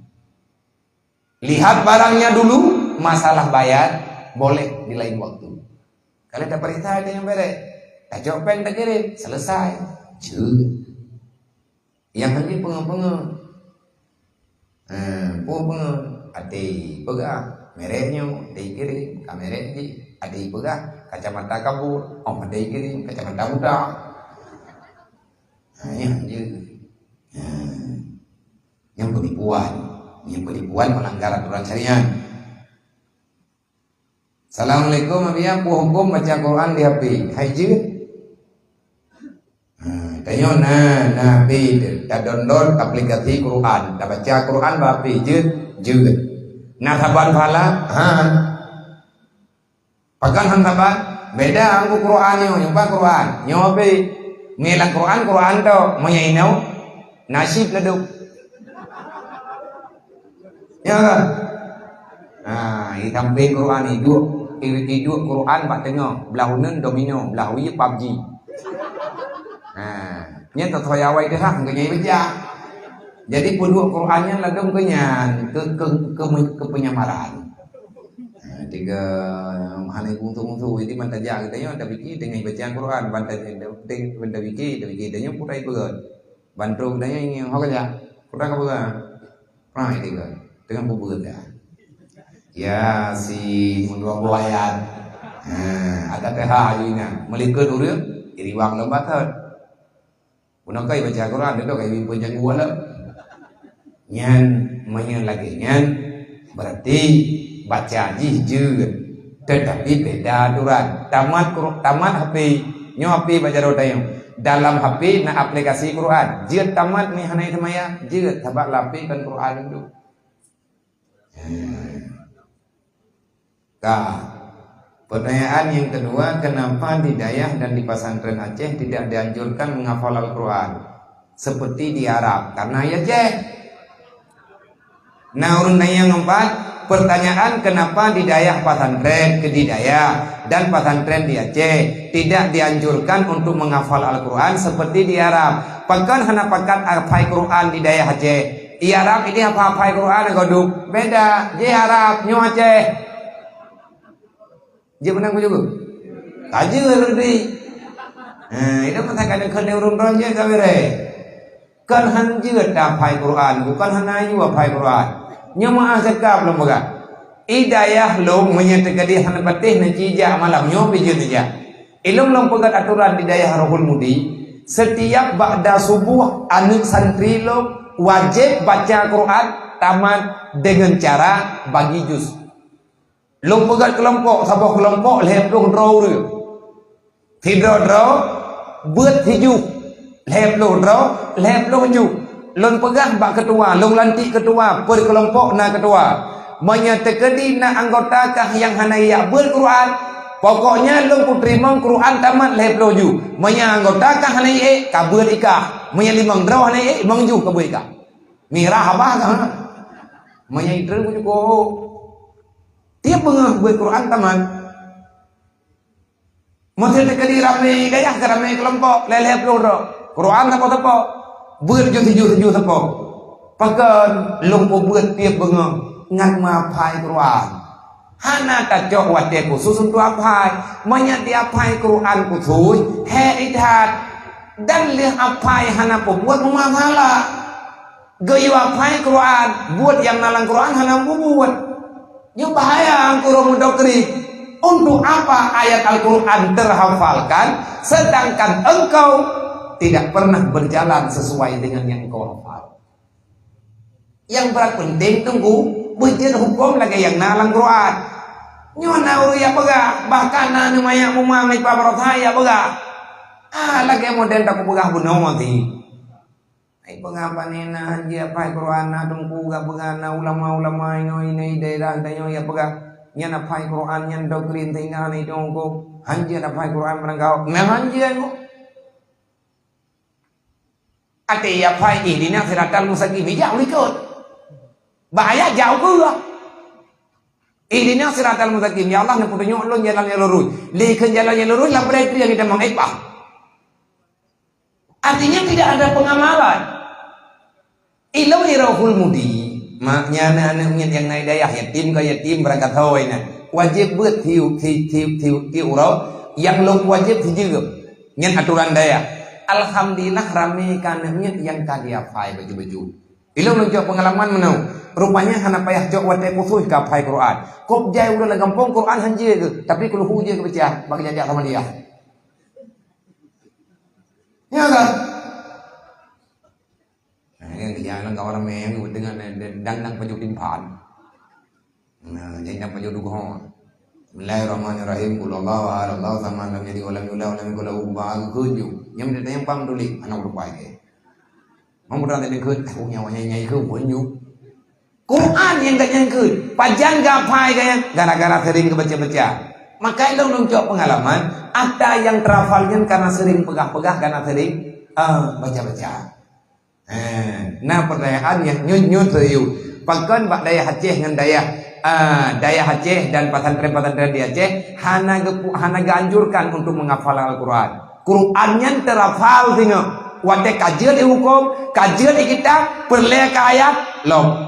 Lihat barangnya dulu, masalah bayar boleh di lain waktu. Kalau ada perintah ada yang beres, tak jawab tak kirim, selesai. Yang nanti pengen-pengen, ati pegang mereknya, dikirim, kamera di, ati pegang kacamata kabur, dikirim kacamata budak. Yang penipuan melanggar aturan syariat. Assalamualaikum, abia hukum baca Quran di HP. Hai je. Tanya nabi dah download aplikasi Quran, dah baca Quran bapi je. Nah saban pala, pakan hantaban beda angku Quran nyumpa Quran. Nyopi ngilang Quran to menyainau nasib leduk. Ya kan? Nah, itampe Quran itu Quran pak tengok, belahunun domino, belahui PUBG. Nah, nya totoy awai dah hang kenyai baca. Jadi penduk Qurannya lagam kenyan ke penyamaran. Nah, tiga mahane kuntu itu mantaja katanya ada biki dengan bacaan Quran, banda biki katanya purai begat. Bantu katanya yang hokaja. Purai ka begat. Purai tiga dengan bubugat dah. Ya si mundur pelayan. Ada TH juga melikut urang iri wang lembat hết. Puno kai baca Quran itu kayak panjang gua lah. Nyan menyen lagi nyan berarti baca juga. Tetapi beda aturan. Tamat HP, nyo HP baca rodayong. Dalam HP na aplikasi Quran. Jika tamat ni hanai semaya, jika tabak lapi kan Quran itu. Pertanyaan yang kedua, kenapa di Dayah dan di pesantren Aceh tidak dianjurkan menghafal Al-Quran seperti di Arab? Karena ya Aceh. Nah urun yang keempat, pertanyaan kenapa di Dayah pesantren di Dayah dan pesantren di Aceh tidak dianjurkan untuk menghafal Al-Quran seperti di Arab? Pakan hana pakan hafal Quran di Dayah Aceh. Di Arab ini apa hafal Quran goduk beda. Di Arab nyo Aceh. Dia menang juga. Kaji lebih. Itu mengatakan kan urun-urun je kabere. Kan han juga hafal Quran, bukan hanya ayu hafal Quran. Nya maah zakab belum boga. Idayah long menyatakan dia han patih na cija malam nyo bijeu saja. Ilung long pegat aturan di dayah Rohul Mudi, setiap ba'da subuh anak santri lo wajib baca Quran tamat dengan cara bagi juz. Long pegat kelompok, sabah kelompok lep long draw dia. Tidak draw, buat hiju. Lep long draw, lep long hiju. Long pegang bak ketua, long lantik ketua, per kelompok na ketua. Menyatakan di na anggota kah yang hanaya berquran, Pokoknya lu ku terima Quran tamat leh peloju. Menyanggotakan hanai kabur ikah. Menyalimang draw hanai mangju kabur ikah. Mirah apa kan? Menyaitre ku juga. Tiap bengah buat Quran tamat. Masih dekali ramai gaya ke ramai kelompok leh peloju. Quran apa-apa. Berjuju-juju apa. Pakan lu ku buat tiap bengah ngat mapai Quran. Hana tak jauh wadah khusus untuk apai, banyak diapai Quran khusus, heritat dan lihat apai hana buat memahala, gaya apai Quran, buat yang nalang Quran hana buat, yang bahaya angkuro mudokri. Untuk apa ayat Al-Quran terhafalkan, sedangkan engkau tidak pernah berjalan sesuai dengan yang engkau hafal. Yang berat penting tunggu bujir hukum lagi yang nalang Quran. Nyona uru ya pegah bahkan na numaya mumang ipa barotaya pegah. Lagi model tak pegah bunuh mati. Ai pegah panena dia pai Quran na tungku ga pegah na ulama-ulama ini daerah tanyo ya pegah. Nyana pai Quran nyan doktrin tinggal ni tungku. Hanjia na pai Quran merangkau. Nah hanjia ngo. Ate ya pai ini na siratal musaqim jauh ikut. Bahaya jauh ke. Ihdinas siratal mustaqim. Ya Allah, nak petunjuk lu jalan yang lurus. Lihat jalan yang lurus, lah berarti yang kita mengipah. Artinya tidak ada pengamalan. Ilau irahul mudi. Maknya anak yang naik daya yatim ke yatim berangkat hoi na. Wajib buat tiu urau. Yang lu wajib juga. Yang aturan daya. Alhamdulillah ramai kanannya yang kadia fai baju-baju. Ilau menunjuk pengalaman menau. Rupanya hana payah jok watai khusus ke pai Quran. Kop jai udah gampang Quran hanjir ke. Tapi kalau hujir ke baca, bagi jajak sama dia. Ya kan? Ini dia lang kawan ramai dengan dang paju timpan. Nah, jadi paju dughon. Bismillahirrahmanirrahim. Qul Allahu ahad, Allahu samad, lam yalid wa lam yulad wa lam yakul lahu kufuwan ahad. Yang ditanya pam tulis anak rupai ke. Mau berada di ke punya nyai ke bunyu. Quran yang gak nyangkut, panjang gapai kaya gara-gara sering kebaca-baca. Maka itu nunjuk pengalaman, ada yang terhafalnya karena sering pegah-pegah, karena sering baca-baca. Nah pertanyaannya nyut serius. Pakan bak daya Aceh dengan daya Aceh dan pesantren-pesantren di Aceh hana ganjurkan untuk menghafal Al-Quran. Qurannya terhafal tengok. Wadah kajian di hukum, kajian di kitab, perleh ke ayat, lom.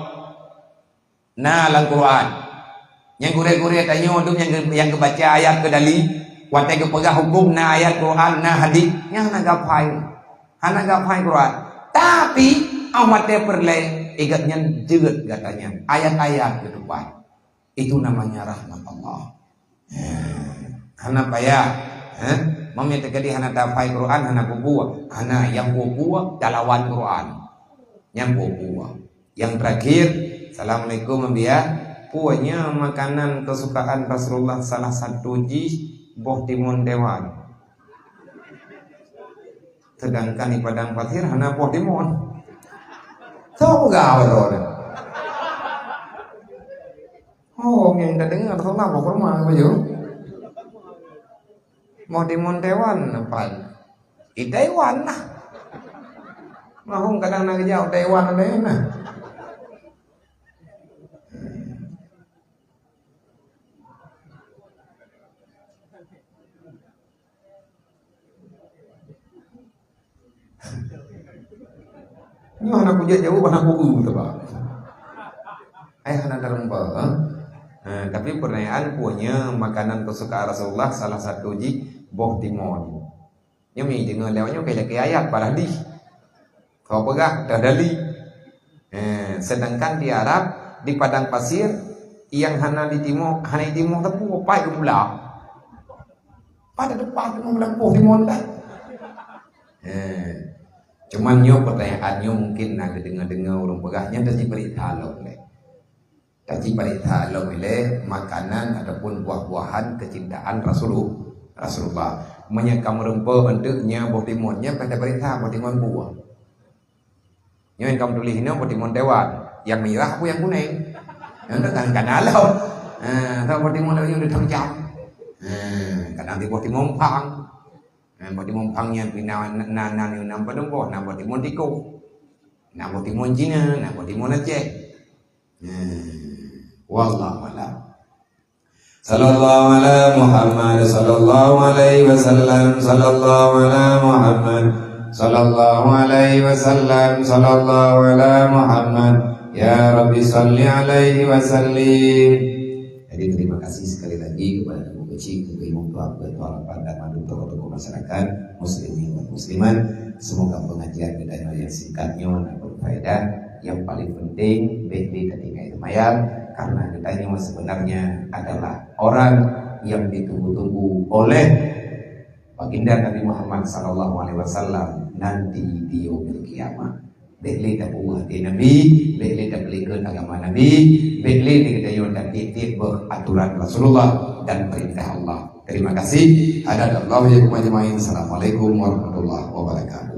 Nah, lang Quran. Yang gure-gure tanya untuk yang kebaca ayat ke dali, watai ke pegah hukum na ayat Quran na hadis, yang hana gapai Quran. Tapi awate perle igatnya jeget katanya. Ayat-ayat ke depan. Itu namanya rahmat Allah. Hana payah, mami tegadi hana gapai Quran, hana bubuah, hana yang bubuah dalawan Quran. Yang bubuah. Yang terakhir Assalamualaikum Mbia. Puanya makanan kesukaan Rasulullah salah satu boh timun dewan. Sedangkan di padang pasir hana boh timun. So gaul. Oh, yang dah dengar Rasulullah boh kurma baju. Boh timun dewan apa? Di Taiwan lah. Mahung kadang nak jauh Taiwan ada na. Ini anak puja jauh anak buku tu pak. Anak dalam apa? Tapi pertanyaan punya makanan kesukaan Rasulullah salah satu boh timun. Yang dengar lewatnya kayak ayat pada di. Kau pegah dah dali. Sedangkan di Arab di padang pasir yang hana di timur tepu pai ke pulau. Pada depan tu pulau timun dah. Cuman nyo pertanyaannya mungkin nak dengar orang pegahnya tadi berita oleh. Tadi berita oleh makanan ataupun buah-buahan kecintaan Rasulullah. Menyekam rempah untuknya buah timunnya pada berita buah timun buah. Yang kamu tulis ini buah timun dewan. Yang merah aku yang kuning. Yang datang kan alau. Tahu buah timun dewan yang udah jam. Kadang tiba di Mompang. Buat di Mompangnya pindah na nampak dongko, na buat di Montiko. Na buat di Moncina, na buat di Aceh. Wallahu a'lam. Sallallahu ala Muhammad sallallahu alaihi wasallam sallallahu ala Muhammad sallallahu alaihi wasallam sallallahu ala Muhammad ya Rabbi salli alaihi wasallim. Jadi terima kasih sekali lagi kepada Ibu Kecil, Ibu Ketua dan Mandu tokoh-tokoh masyarakat muslimin dan muslimat. Semoga pengajian kita yang singkatnya dan berfaedah. Yang paling penting baik ketika itu mayat, karena kita ini sebenarnya adalah orang yang ditunggu-tunggu oleh baginda Nabi Muhammad SAW nanti di yaumil kiamat. Baiklah tak buat hati Nabi, baiklah tak belikan agama Nabi, baiklah kita yang titik beraturan Rasulullah dan perintah Allah. Terima kasih. Ada Allah yang majma'in. Assalamualaikum warahmatullahi wabarakatuh.